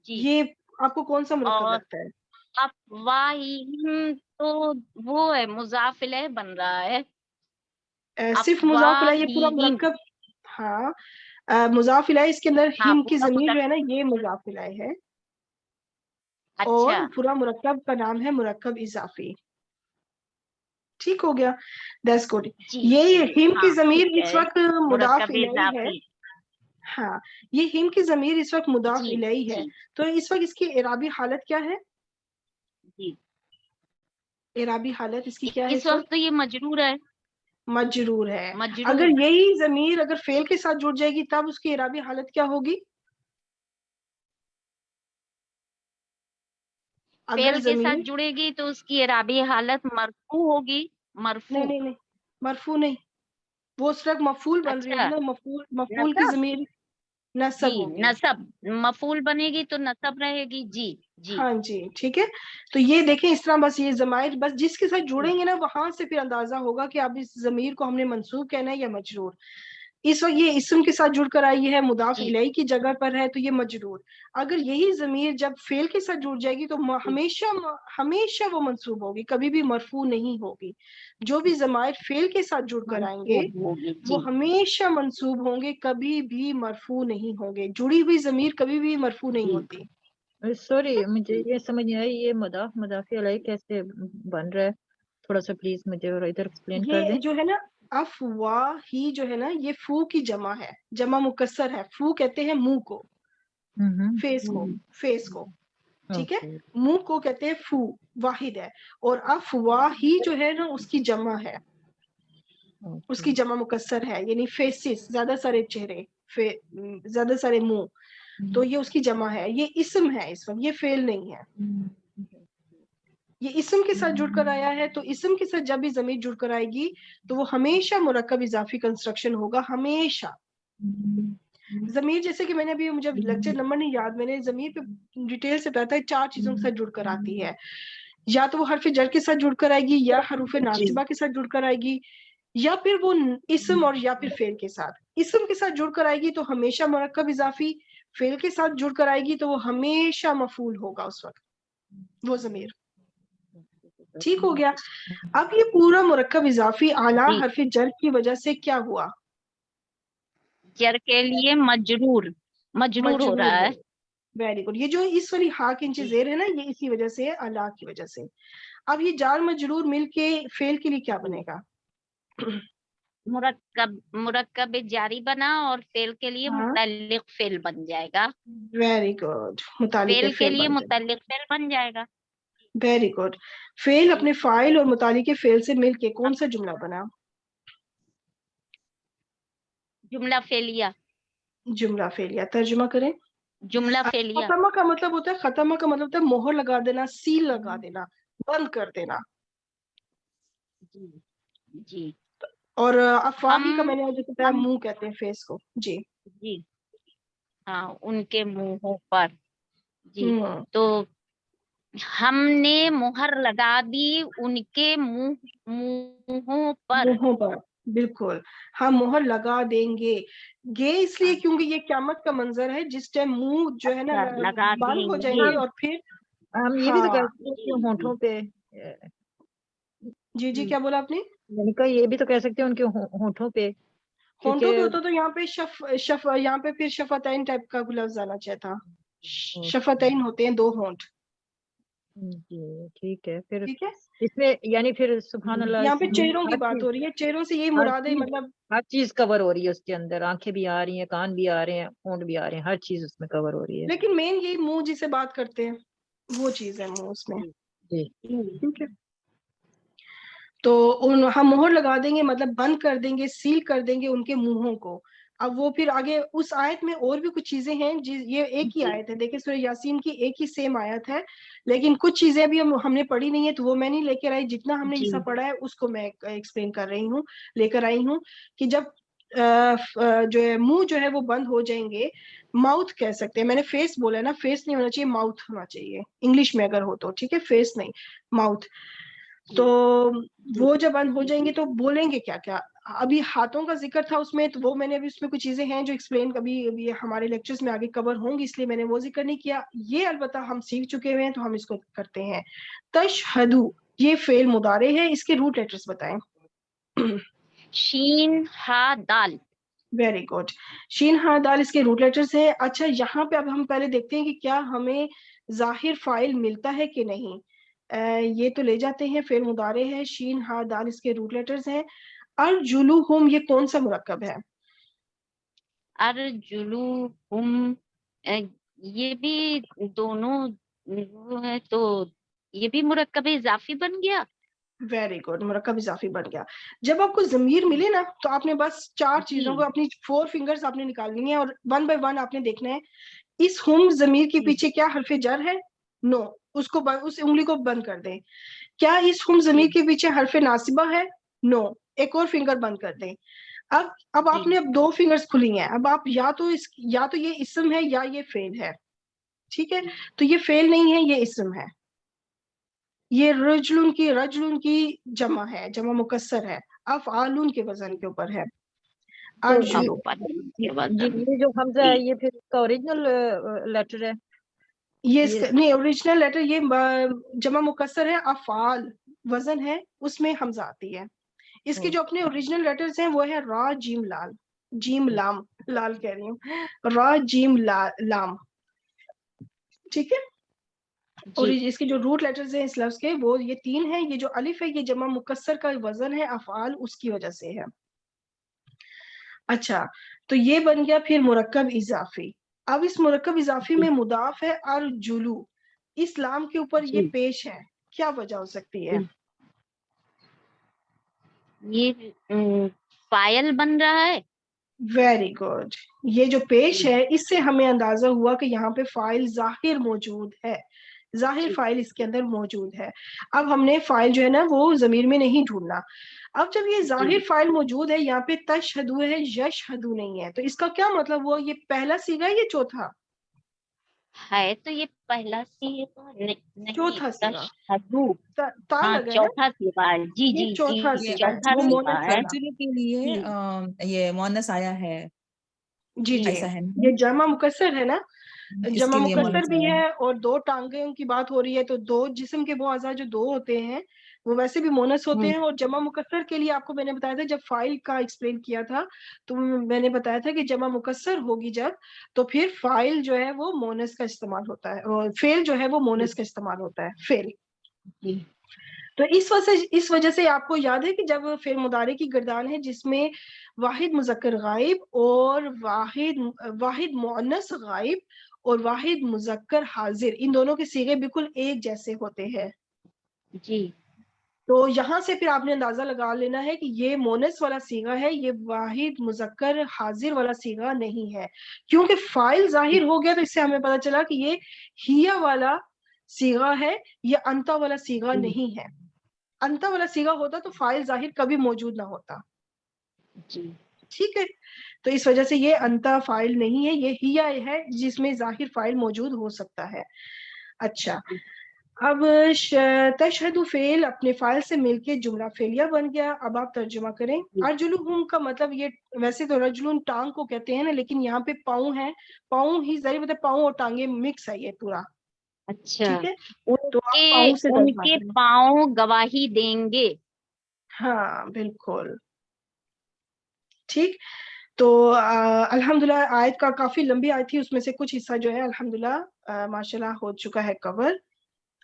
جی. یہ آپ کو کون سا مرکب اور لگتا ہے؟ افواہہم تو وہ ہے مضاف الیہ بن رہا ہے. صرف مضاف الیہ یہ پورا افواہہم مرکب. ہاں مضاف الیہ اس کے اندر ہاں ہم کی پورا ضمیر جو ہے نا یہ مضاف الیہ ہے اور اچھا پورا مرکب کا نام ہے مرکب اضافی. ٹھیک ہو گیا. That's good. جی یہ ہم کی ہاں ضمیر ٹھیک اس ہے، وقت مضاف مرکب الیہ ہے. اضافی ہاں یہ ہم کی ضمیر اس وقت مضاف جی الیہ ہے. جی تو اس وقت اس کی اعرابی حالت کیا ہے؟ جی. اعرابی حالت اس کی کیا ہے اس اس وقت؟ وقت تو یہ مجرور ہے، مجرور ہے. مجرور. اگر یہی ضمیر اگر فعل کے ساتھ جڑ جائے گی تب اس کی اعرابی حالت کیا ہوگی؟ فعل اگر کے ساتھ ضمیر جڑے گی تو اس کی اعرابی حالت مرفوع ہوگی. مرفوع. نہیں مرفوع نہیں، وہ اس وقت مفعول بن رہی ہوگی اچھا نا. مفعول کی نصب ضمیر جی نصب ہوگی. نصب مفعول بنے گی تو نصب رہے گی. جی جی ہاں جی ٹھیک ہے. تو یہ دیکھیں اس طرح بس یہ ضمائر بس جس کے ساتھ جی جڑیں گے نا وہاں سے پھر اندازہ ہوگا کہ اب اس ضمیر کو ہم نے منصوب کہنا ہے یا مجرور. اس وقت یہ اسم کے ساتھ جڑ کر آئی ہے مضاف جی الیہ کی جگہ پر ہے تو یہ مجرور. اگر یہی ضمیر جب فعل کے ساتھ جڑ جائے گی تو جی ہمیشہ وہ منصوب ہوگی، کبھی بھی مرفوع نہیں ہوگی. جو بھی ضمائر فعل کے ساتھ جڑ کر آئیں گے منصوب ہوگی. وہ جی ہمیشہ منصوب ہوں گے، کبھی بھی مرفوع نہیں ہوں گے. جڑی ہوئی ضمیر کبھی بھی مرفوع نہیں جی ہوتی. سوری مجھے یہ سمجھ نہیں آئی، یہ مضاف الیہ کیسے بن رہا ہے؟ تھوڑا سا پلیز مجھے اور ادھر ایکسپلین کر دیں. یہ جو ہے نا افواہی جو ہے نا یہ فو کی جمع ہے، جمع مکسر ہے. فو کہتے ہیں منہ کو، فیس کو. ٹھیک ہے. اوکے منہ کو کہتے ہیں فو، واحد ہے. اور افواہی جو ہے نا اس کی جمع ہے، اس کی جمع مکسر ہے، یعنی فیسز زیادہ سارے چہرے، زیادہ سارے منہ. تو یہ اس کی جمع ہے. یہ اسم ہے اس وقت، یہ فعل نہیں ہے. یہ اسم کے ساتھ جڑ کر آیا ہے تو اسم کے ساتھ جب بھی ضمیر جڑ کر آئے گی تو وہ ہمیشہ مرکب اضافی کنسٹرکشن ہوگا. ہمیشہ ضمیر جیسے کہ میں نے ابھی مجھے لیکچر نمبر نہیں یاد، میں نے ضمیر پہ ڈیٹیل سے بتایا 4 چیزوں کے ساتھ جڑ کر آتی ہے. یا تو وہ حرف جر کے ساتھ جڑ کر آئے گی، یا حروف جی ناصبہ کے ساتھ جڑ کر آئے گی، یا پھر وہ اسم اور یا پھر فعل کے ساتھ. اسم کے ساتھ جڑ کر آئے گی تو ہمیشہ مرکب اضافی، فعل کے ساتھ جڑ کر آئے گی تو وہ ہمیشہ مفعول ہوگا اس وقت وہ ضمیر. ٹھیک ہو گیا. اب یہ پورا مرکب اضافی اعلیٰ جی. حرف جر کی وجہ سے کیا ہوا؟ جر کے لیے مجرور ہو رہا ہے. Very good. یہ جو اس والی ہا کے نیچے جی. زیر ہے نا یہ اسی وجہ سے اعلیٰ کی وجہ سے. اب یہ جار مجرور مل کے فعل کے لیے کیا بنے گا؟ مرکب جاری بنا اور فعل کے لیے ہاں متعلق فعل بن جائے گا. Very good. متعلق فعل کے فعل لیے بن جائے. متعلق فعل بن جائے گا. Very good. فعل جی. اپنے فاعل اور متعلق فعل سے مل کے کون سا جملہ بنا؟ جملہ فعلیہ. جملہ فعلیہ. ترجمہ کریں. جملہ فعلیہ. ختمہ کا مطلب ہوتا ہے، ختمہ کا مطلب ہوتا ہے مہر لگا دینا، سیل لگا دینا، بند کر دینا. جی جی. اور افواہی کا ہم میں نے جو بتایا منہ کہتے ہیں فیس کو. جی جی ہاں ان کے منہوں پر. جی ہوں تو ہم نے مہر لگا دی ان کے منہوں پر. منہوں پر. بالکل. ہم مہر لگا دیں گے. گے اس لیے کیونکہ یہ قیامت کا منظر ہے جس ٹائم منہ جو ہے نا اچھا لگا بند دیں ہو جائیں گے. گے اور پھر ہم یہ بھی تو ہاں. کہہ سکتے ہیں کہ ہونٹوں پہ جی کیا بولا آپ نے؟ میں نے کہا یہ بھی تو کہہ سکتے ہیں ان کے ہونٹوں پہ، ہونٹوں پہ کیونکہ ہوتا تو یہاں پہ یہاں پہ پھر شفتین ٹائپ کا لفظ آنا چاہیے تھا. شفتین ہوتے ہیں 2 ہونٹ. جی ٹھیک ہے. پھر ٹھیک ہے. اس میں یعنی پھر سبحان اللہ یہاں اس پہ میں چہروں کی ہر بات چیز ہو رہی ہے، چہروں سے یہ ہر مراد ہے چیز مطلب ہر چیز کور ہو رہی ہے اس کے اندر، آنکھیں بھی آ رہی ہیں، کان بھی آ رہے ہیں، ہونٹ بھی آ رہے ہیں، ہر چیز اس میں کور ہو رہی ہے. لیکن مین یہی منہ جسے بات کرتے ہیں وہ چیز ہے منہ اس میں. جی ٹھیک ہے، تو ہم مہر لگا دیں گے مطلب بند کر دیں گے، سیل کر دیں گے ان کے منہوں کو. اب وہ پھر آگے اس آیت میں اور بھی کچھ چیزیں ہیں یہ ایک ہی آیت ہے، دیکھیں سورہ یاسین کی ایک ہی سیم آیت ہے، لیکن کچھ چیزیں بھی ہم نے پڑھی نہیں ہے تو وہ میں نہیں لے کر آئی، جتنا ہم نے جی حصہ پڑھا ہے اس کو میں ایکسپلین کر رہی ہوں، لے کر آئی ہوں کہ جب جو ہے منہ جو ہے وہ بند ہو جائیں گے، ماؤتھ کہہ سکتے ہیں، میں نے فیس بولا ہے نا، فیس نہیں ہونا چاہیے، ماؤتھ ہونا چاہیے انگلش میں اگر ہو تو، ٹھیک ہے، فیس نہیں ماؤتھ. تو وہ جب بند ہو جائیں گے تو بولیں گے کیا کیا. ابھی ہاتھوں کا ذکر تھا اس میں، تو وہ میں نے ابھی اس میں کچھ چیزیں ہیں جو ایکسپلین ابھی ہمارے لیکچرز میں آگے کور ہوں گی، اس لیے میں نے وہ ذکر نہیں کیا. یہ البتہ ہم سیکھ چکے ہوئے ہیں تو ہم اس کو کرتے ہیں. تشہدو یہ فعل مضارع ہے، اس کے روٹ لیٹرز بتائیں. شین ہا دال. ویری گڈ، شین ہا دال اس کے روٹ لیٹرز ہیں. اچھا یہاں پہ اب ہم پہلے دیکھتے ہیں کہ کیا ہمیں ظاہر فاعل ملتا ہے کہ نہیں. یہ تو لے جاتے ہیں، فعل مضارع ہے، شین ہا دال اس کے روٹ لیٹرز ہیں. ارجلوہم یہ کون سا مرکب ہے؟ ارجلوہم یہ بھی دونوں وہ ہے تو یہ بھی مرکب اضافی بن گیا. ویری گڈ، مرکب اضافی بن گیا. جب آپ کو ضمیر ملے نا تو آپ نے بس 4 چیزوں کو اپنی 4 فنگرز آپ نے نکالنی ہے اور 1 بائی 1 آپ نے دیکھنا ہے. اس ہم ضمیر کے پیچھے کیا حرف جر ہے؟ نو، اس انگلی کو بند کر دیں. کیا اس ہم ضمیر کے پیچھے حرف ناصبہ ہے؟ نو، ایک اور فنگر بند کر دیں. اب آپ نے اب 2 فنگرز کھلی ہیں، اب آپ یا تو یہ اسم ہے یا یہ فعل ہے. ٹھیک ہے، تو یہ فعل نہیں ہے، یہ اسم ہے. یہ رجلن کی جمع ہے، جمع مکسر ہے، افعالون کے وزن کے اوپر ہے. تو ارجلو جی یہ جو حمزہ ہے یہ پھر اس کا اوریجنل لیٹر ہے. یہ نہیں، اوریجنل لیٹر یہ جمع مکسر ہے، افعال وزن ہے، اس میں حمزہ آتی ہے. اس کے جو اپنے اوریجنل لیٹرز ہیں وہ ہے را جیم لال، جیم لام، لال کہہ رہی ہوں، را جیم لام. ٹھیک ہے، اور اس کے جو روٹ لیٹرز ہیں اس لفظ کے وہ یہ 3 ہیں. یہ جو الف ہے یہ جمع مکسر کا وزن ہے افعال، اس کی وجہ سے ہے. اچھا تو یہ بن گیا پھر مرکب اضافی. اب اس مرکب اضافی میں مضاف ہے ارجلو، اس لام کے اوپر یہ پیش ہے، کیا وجہ ہو سکتی ہے؟ یہ فاعل بن رہا ہے. ویری گڈ، یہ جو پیش ہے اس سے ہمیں اندازہ ہوا کہ یہاں پہ فاعل ظاہر موجود ہے، ظاہر فاعل اس کے اندر موجود ہے. اب ہم نے فاعل جو ہے نا وہ ضمیر میں نہیں ڈھونڈنا. اب جب یہ ظاہر فاعل موجود ہے، یہاں پہ تشہدو ہے، یشہدو نہیں ہے، تو اس کا کیا مطلب ہوا؟ یہ پہلا صیغہ ہے یا چوتھا؟ ہے تو یہ پہلا نہیں چوتھا صیغہ، تشہدو. تا ہاں لگا ہے نا، چوتھا صیغہ ہے. جی یہ جی چوتھا جی صیغہ ہے، چوتھا وہ صیغہ مونس ہے. والا. ارجلو کے لیے یہ مؤنث آیا ہے، جی جی، ایسا ہے نا؟ یہ جمع مکسر ہے نا، اس جمع کے لیے مکسر مؤنث بھی آیا ہے اور 2 ٹانگیں کی بات ہو رہی ہے، تو 2 جسم کے وہ اعضاء جو 2 ہوتے ہیں وہ ویسے بھی مونس ہوتے ہیں. اور جمع مکسر کے لیے آپ کو میں نے بتایا تھا جب فاعل کا ایکسپلین کیا تھا تو میں نے بتایا تھا کہ جمع مکسر ہوگی جب تو پھر فاعل جو ہے وہ مونس کا استعمال ہوتا ہے، اور فعل جو ہے وہ مونس کا استعمال ہوتا ہے، فعل. تو اس وجہ سے آپ کو یاد ہے کہ جب فعل مضارع کی گردان ہے جس میں واحد مذکر غائب اور واحد مؤنث غائب اور واحد مذکر حاضر، ان دونوں کے صیغے بالکل ایک جیسے ہوتے ہیں. جی تو یہاں سے پھر آپ نے اندازہ لگا لینا ہے کہ یہ مونس والا صیغہ ہے، یہ واحد مذکر حاضر والا صیغہ نہیں ہے. کیونکہ فاعل ظاہر ہو گیا تو اس سے ہمیں پتہ چلا کہ یہ ہیا والا صیغہ ہے، یہ انتا والا صیغہ نہیں ہے. انتا والا صیغہ ہوتا تو فاعل ظاہر کبھی موجود نہ ہوتا. جی ٹھیک ہے، تو اس وجہ سے یہ انتا فاعل نہیں ہے، یہ ہیا ہے جس میں ظاہر فاعل موجود ہو سکتا ہے. اچھا اب تشہدو فعل اپنے فاعل سے مل کے جملہ فعلیہ بن گیا. اب آپ ترجمہ کریں. ارجلہم کا مطلب یہ ویسے تو رجلن ٹانگ کو کہتے ہیں نا، لیکن یہاں پہ پاؤں ہے، پاؤں ہی ظاہر مطلب پاؤں اور ٹانگیں مکس ہے یہ پورا. اچھا، ٹھیک ہے، تو آپ پاؤں سے ان ترجمہ کے کریں. پاؤں گواہی دیں گے. ہاں بالکل ٹھیک. تو الحمدللہ آیت کا کافی لمبی آیت تھی، اس میں سے کچھ حصہ جو ہے الحمدللہ ماشاءاللہ ہو چکا ہے کور.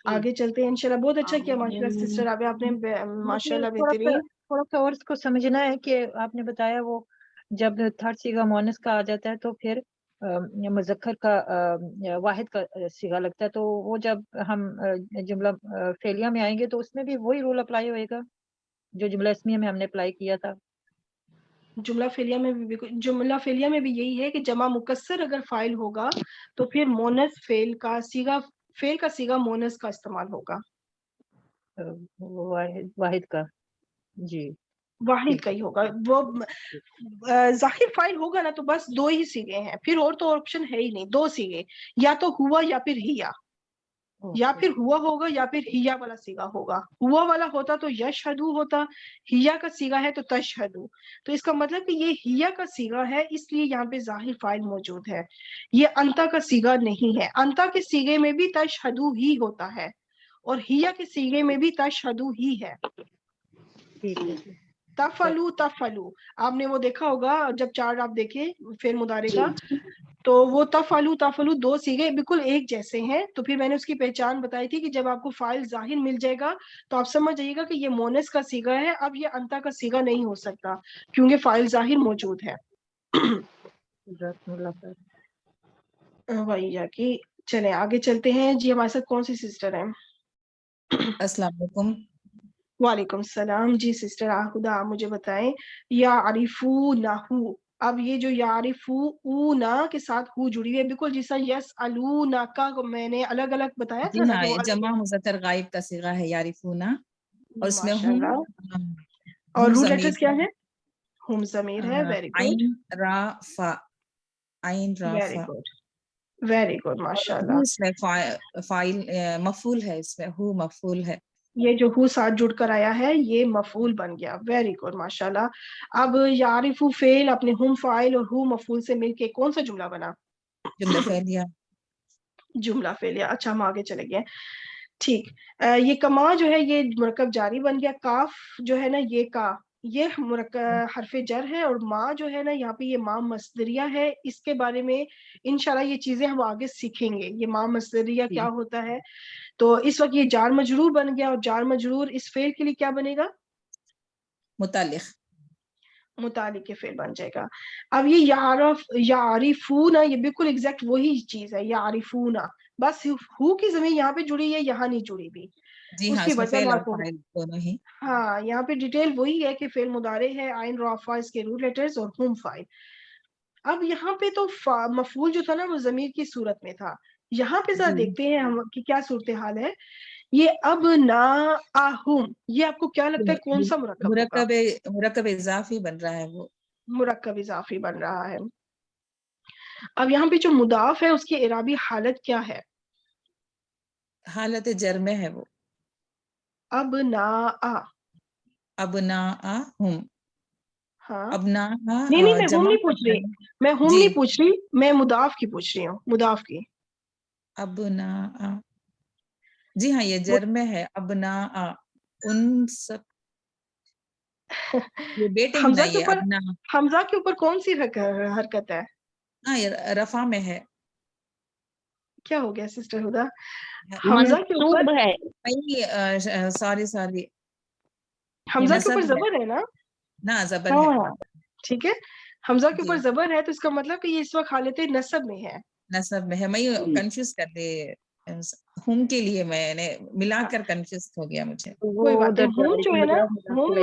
آگے چلتے ہیں انشاءاللہ. بہت اچھا کیا ماشاءاللہ سسٹر رابعہ آپ نے, ماشاءاللہ بہترین. تھوڑا سا اور اس کو سمجھنا ہے کہ آپ نے بتایا وہ جب تھرڈ صیغہ مؤنث کا آ جاتا ہے تو پھر مذکر کا واحد کا صیغہ لگتا ہے, تو وہ جب ہم جملہ فعلیہ میں آئیں گے تو اس میں بھی وہی رول اپلائی ہوئے گا جو جملہ اسمیہ میں ہم نے اپلائی کیا تھا. جملہ فعلیہ میں بھی یہی ہے کہ جمع مکسر اگر فاعل ہوگا تو پھر مونث فعل کا صیغہ مونث کا استعمال ہوگا, واحد کا. جی واحد کا ہی ہوگا. وہ ظاہر فاعل ہوگا نا تو بس دو ہی صیغے ہیں, پھر اور تو آپشن ہے ہی نہیں, دو صیغے, یا تو ہوا یا پھر ہیا, یا پھر ہوا ہوگا یا پھر ہیا والا صیغہ ہوگا. ہوا والا ہوتا تو یشہدو ہوتا, ہیا کا صیغہ ہے تو تشہدو. تو اس کا مطلب کہ یہ ہیا کا صیغہ ہے, اس لیے یہاں پہ ظاہر فاعل موجود ہے. یہ انتا کا صیغہ نہیں ہے. انتا کے صیغے میں بھی تشہدو ہی ہوتا ہے اور ہیا کے صیغے میں بھی تشہدو ہی ہے. تفعلو آپ نے وہ دیکھا ہوگا جب چارٹ آپ دیکھیں فعل مضارع کا, تو وہ تفعلو دو صیغے بالکل ایک جیسے ہیں. تو پھر میں نے اس کی پہچان بتائی تھی کہ جب آپ کو فاعل ظاہر مل جائے گا تو آپ سمجھ جائیے گا کہ یہ مونث کا صیغہ ہے. اب یہ انتا کا صیغہ نہیں ہو سکتا کیونکہ فاعل ظاہر موجود ہے. وہی جا کے چلیں آگے چلتے ہیں. جی ہمارے ساتھ کون سی سسٹر ہیں؟ السلام علیکم. وعلیکم السلام. جی سسٹر خدا مجھے بتائیں, یعرفونہ, اب یہ جو یعرفونا کے ساتھ ہو جڑی ہوئی ہے بالکل جیسا یسألونہ کا میں نے الگ الگ بتایا جی تھا نا, ہاں, کہ یہ وہ جمع مذکر غائب کا صیغہ ہے یعرفونا, اور اس میں ماشاء ہم اللہ. اور روٹ ضمیر لیٹرز کیا ہے؟ ہم ضمیر ہے. ویری گڈ, عین را فا, عین را ویری فا. گڈ, ویری گڈ ماشاء ہو اللہ. اس میں فاعل مفعول ہے, اس میں ہو مفعول ہے. یہ جو ہو ساتھ جڑ کر آیا ہے یہ مفعول بن گیا. ویری گڈ ماشاء اللہ. اب یعرفو فعل اپنے ہم فاعل اور ہو مفعول سے مل کے کون سا جملہ بنا؟ جملہ فعلیہ. جملہ فعلیہ. اچھا ہم آگے چلے گئے. ٹھیک, یہ کما جو ہے یہ مرکب جاری بن گیا. کاف جو ہے نا یہ مرکب حرف جر ہے, اور ماں جو ہے نا یہاں پہ یہ ماں مصدریہ ہے. اس کے بارے میں انشاءاللہ یہ چیزیں ہم آگے سیکھیں گے. یہ ماں مصدریہ کیا ہوتا ہے. تو اس وقت یہ جار مجرور بن گیا, اور جار مجرور اس فعل کے لیے کیا بنے گا؟ متعلق کے فعل بن جائے گا. اب یہ یعرفونا یہ بالکل ایگزیکٹ وہی چیز ہے. یعرفونا بس ہو کی ضمیر یہاں پہ جڑی ہے, یہاں نہیں جڑی بھی. جی اس ہاں, کی اس میں وجہ فعل اور معلوم. فاعل دونوں ہی. ہاں یہاں پہ ڈیٹیل وہی ہے کہ فعل مضارع ہے, عین را فا اس کے روٹ لیٹرز, اور ہم فاعل. اب یہاں پہ تو مفعول جو تھا نا وہ ضمیر کی صورت میں تھا. یہاں پہ ذرا دیکھتے ہیں ہم کہ کیا صورتحال ہے. یہ اب نا آہم, یہ آپ کو کیا لگتا ہے کون سا مرکب ہوگا؟ مرکب اضافی بن رہا ہے. وہ مرکب اضافی بن رہا ہے. اب یہاں پہ جو مضاف ہے اس کی اعرابی حالت کیا ہے؟ حالت جر میں ہے. وہ اب نا ابناءہم. ہاں ابنا نہیں میں ہم جمع نہیں پوچھ رہی, میں ہم جی نہیں پوچھ رہی, میں مضاف کی پوچھ رہی ہوں. مضاف کی ابناء. جی ہاں یہ جر میں ہے. ابناء ان سب, یہ بیٹے ہی نا, یہ ابنا. حمزہ کے اوپر کون سی حرکت ہے؟ ہاں یہ رفع میں ہے. کیا ہو گیا سسٹر ہدا؟ حمزہ کے اوپر منصوب ہے. سوری حمزہ کے اوپر زبر ہے نا؟ نا زبر ہے. ہاں ٹھیک ہے, حمزہ کے جی اوپر زبر ہے تو اس کا مطلب کہ یہ اس وقت حالت نصب میں ہے. نصب میں ہے. میں کنفیوز کر دے ہم کے لیے, میں نے ملا کر کنفیوز ہو گیا مجھے. کوئی بات نہیں. ہم جو ہے نا ہم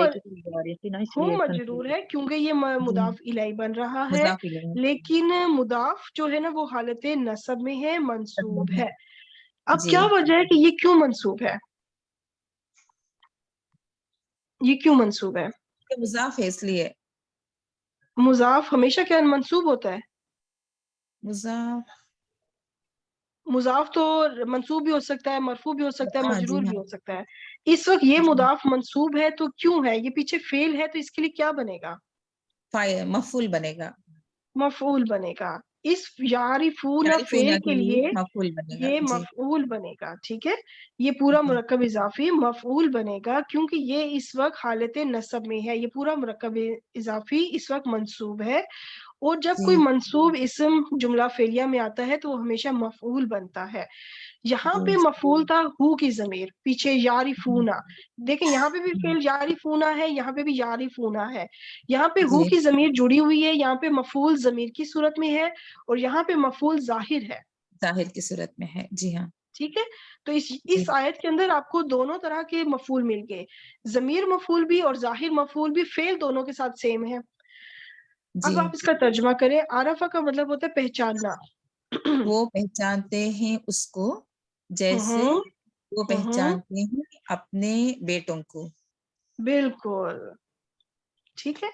ہم مجرور ہے کیونکہ یہ مضاف الیہ بن رہا ہے, مضاف الیہ. لیکن مضاف جو ہے نا وہ حالت نصب میں ہے, منصوب ہے. اب جی کیا وجہ ہے کہ یہ کیوں منصوب ہے؟ یہ کیوں منصوب ہے؟ مضاف ہے اس لیے. مضاف ہمیشہ کیا منصوب ہوتا ہے؟ مضاف تو منصوب بھی ہو سکتا ہے, مرفوع بھی ہو سکتا ہے, ہاں جی مجرور بھی ہاں ہو سکتا ہے. اس وقت یہ مضاف منصوب ہے تو کیوں ہے؟ یہ پیچھے فعل ہے تو اس کے لیے کیا بنے گا؟ مفعول بنے گا. مفعول بنے گا. اس یعرفون فعل کے لیے مفعول بنے گا. یہ جی مفعول بنے گا. ٹھیک ہے, یہ پورا مرکب اضافی مفعول بنے گا کیونکہ یہ اس وقت حالت نصب میں ہے. یہ پورا مرکب اضافی اس وقت منصوب ہے, اور جب جی کوئی منصوب اسم جملہ فعلیہ میں آتا ہے تو وہ ہمیشہ مفعول بنتا ہے. یہاں پہ مفعول تھا ہو کی ضمیر پیچھے یعرفونا. دیکھیں یہاں پہ بھی فعل یعرفونا ہے, یہاں پہ بھی یعرفونا ہے. یہاں پہ ہو جی کی ضمیر جڑی ہوئی ہے, یہاں پہ مفعول ضمیر کی صورت میں ہے, اور یہاں پہ مفعول ظاہر ہے. ظاہر کی صورت میں ہے. جی ہاں ٹھیک ہے, تو جی اس آیت کے اندر آپ کو دونوں طرح کے مفعول مل گئے, ضمیر مفعول بھی اور ظاہر مفعول بھی, فعل دونوں کے ساتھ سیم ہے. اب جی. آپ اس کا ترجمہ کریں. عرفہ کا مطلب ہوتا ہے پہچاننا. وہ پہچانتے ہیں اس کو جیسے ہوں وہ پہچانتے ہیں اپنے بیٹوں کو. بالکل ٹھیک ہے,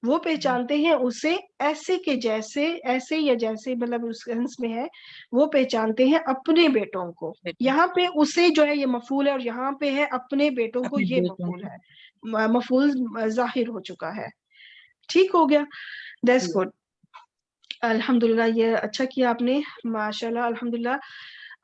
وہ پہچانتے ہیں اسے ایسے کے جیسے, ایسے یا جیسے مطلب اس سینس میں ہے, وہ پہچانتے ہیں اپنے بیٹوں کو. بیٹوں یہاں پہ اسے جو ہے یہ مفعول ہے, اور یہاں پہ ہے اپنے بیٹوں کو, اپنے یہ بیٹوں مفعول کو. ہے, مفعول ظاہر ہو چکا ہے. ٹھیک ہو گیا, دیٹس گڈ. الحمدللہ, یہ اچھا کیا آپ نے, ماشاءاللہ الحمدللہ.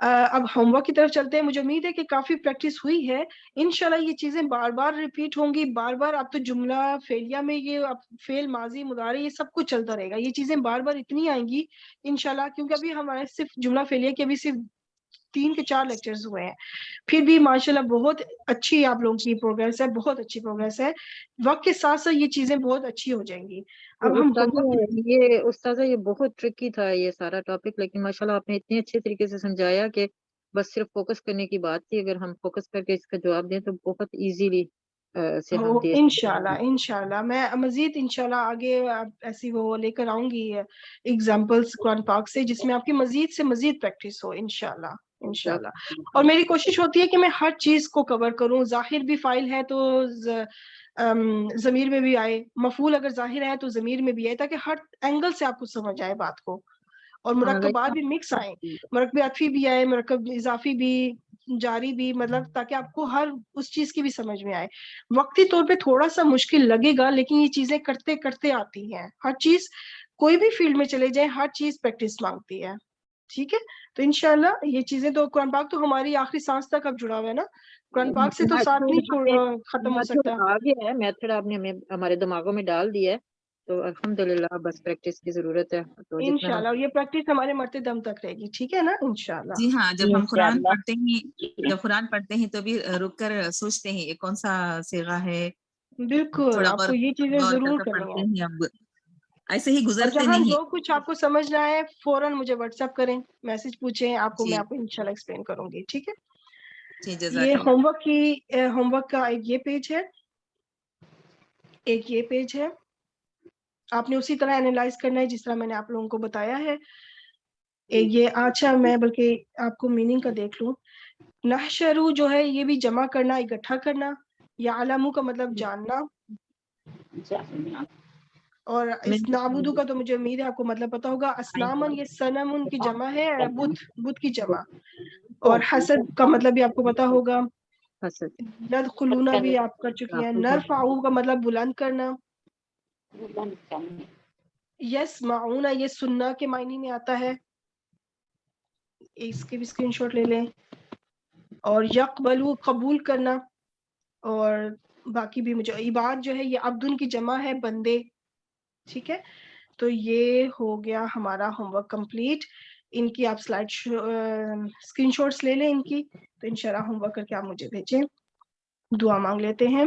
اب ہوم ورک کی طرف چلتے ہیں. مجھے امید ہے کہ کافی پریکٹس ہوئی ہے. انشاءاللہ یہ چیزیں بار بار ریپیٹ ہوں گی, بار بار. اب تو جملہ فعلیہ میں یہ فعل ماضی مضارع یہ سب کچھ چلتا رہے گا, یہ چیزیں بار بار اتنی آئیں گی انشاءاللہ, کیونکہ ابھی ہمارے صرف جملہ فعلیہ کے ابھی صرف 3 کے 4 لیکچرز ہوئے ہیں. پھر بھی ماشاءاللہ بہت اچھی آپ لوگوں کی پروگریس ہے, بہت اچھی پروگریس ہے. وقت کے ساتھ ساتھ یہ چیزیں بہت اچھی ہو جائیں گی. اب ہم استاذہ یہ بہت ٹرکی تھا یہ سارا ٹاپک, لیکن ماشاءاللہ آپ نے اتنے اچھے طریقے سے سمجھایا کہ بس صرف فوکس کرنے کی بات تھی. اگر ہم فوکس کر کے اس کا جواب دیں تو بہت ایزیلی سے ہم دے سکتے ہیں. انشاءاللہ میں مزید انشاءاللہ آگے ایسی وہ لے کر آؤں گی ایگزامپلس قرآن پاک سے, جس میں آپ کی مزید سے مزید پریکٹس ہو انشاءاللہ. اور میری کوشش ہوتی ہے کہ میں ہر چیز کو کور کروں. ظاہر بھی فاعل ہے تو ضمیر میں بھی آئے, مفعول اگر ظاہر ہے تو ضمیر میں بھی آئے, تاکہ ہر اینگل سے آپ کو سمجھ آئے بات کو, اور مرکبات بھی مکس آئیں, مرکب عطفی بھی آئے, مرکب اضافی بھی, جاری بھی, مطلب تاکہ آپ کو ہر اس چیز کی بھی سمجھ میں آئے. وقتی طور پہ تھوڑا سا مشکل لگے گا, لیکن یہ چیزیں کرتے کرتے آتی ہیں. ہر چیز کوئی بھی فیلڈ میں چلے جائیں, ہر چیز پریکٹس مانگتی ہے. ٹھیک ہے, تو انشاءاللہ یہ چیزیں تو قرآن پاک تو ہماری آخری سانس تک اب جڑا ہوا ہے نا, قرآن پاک سے تو ساتھ نہیں ختم ہو سکتا. آ گیا ہے میتھڈ, آپ نے ہمیں ہمارے دماغوں میں ڈال دیا ہے, تو الحمدللہ بس پریکٹس کی ضرورت ہے. تو جتنا انشاءاللہ یہ پریکٹس ہمارے مرتے دم تک رہے گی. ٹھیک ہے نا, انشاءاللہ. جی ہاں, جب ہم قرآن پڑھتے ہیں تو بھی رک کر سوچتے ہیں یہ کون سا صیغہ ہے, بالکل تھوڑا آپ اور کو یہ چیزیں غور ضرور کر کے کرنی پڑھتے ہے. ہیں. اب ایسے ہی اور گزرتے جہاں نہیں. جو کچھ آپ کو سمجھنا ہے فوراً مجھے واٹس ایپ کریں, میسج پوچھیں, آپ کو جی میں آپ کو انشاءاللہ ایکسپلین کروں گی. ٹھیک ہے, جی, جزاک یہ اللہ. ہوم ورک کا ایک یہ پیج ہے, ایک یہ پیج ہے. آپ نے اسی طرح اینالائز کرنا ہے جس طرح میں نے آپ لوگوں کو بتایا ہے. یہ اچھا, میں بلکہ آپ کو میننگ کا دیکھ لوں. نحشرو جو ہے یہ بھی جمع کرنا, اکٹھا کرنا. یعلمو کا مطلب جاننا, اور اس نعبدو کا تو مجھے امید ہے آپ کو مطلب پتا ہوگا. اسنامن یہ صنم کی جمع ہے, بت کی جمع. اور حسد کا مطلب بھی آپ کو پتا ہوگا. ندخلونا بھی آپ کر چکی ہیں. نرفعو کا مطلب بلند کرنا. یسمعون یہ سننا کے معنی میں آتا ہے, اس کے بھی اسکرین شاٹ لے لیں. اور یقبلو قبول کرنا. اور باقی بھی مجھے عباد جو ہے یہ عبدن کی جمع ہے, بندے. ٹھیک ہے, تو یہ ہو گیا ہمارا ہوم ورک کمپلیٹ. ان کی آپ سلائڈ اسکرین شاٹس لے لیں ان کی, تو انشاءاللہ ہوم ورک کر کے آپ مجھے بھیجیں. دعا مانگ لیتے ہیں.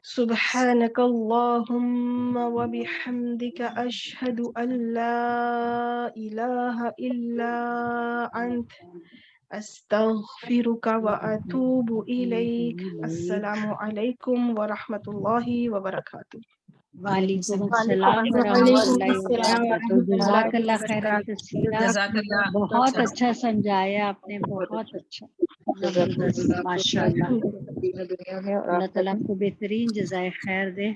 سبحانك اللهم وبحمدك أشهد أن لا إله إلا أنت أستغفرك وأتوب إليك. السلام عليكم ورحمة الله وبركاته. وعلیکم وعلیکم السلام ورحمۃ وعلیکم اللہ السلام وبرکاتہ. ورحمۃ جزاک اللہ اللہ خیر وبرکاتہ. کثیرہ, جزاک اللہ. بہت اچھا سمجھایا آپ نے, بہت اچھا, زبردست, ماشاء اللہ. دنیا میں اور اللہ آخرت تعالیٰ میں آپ کو بہترین جزائے خیر دے.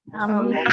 آمین.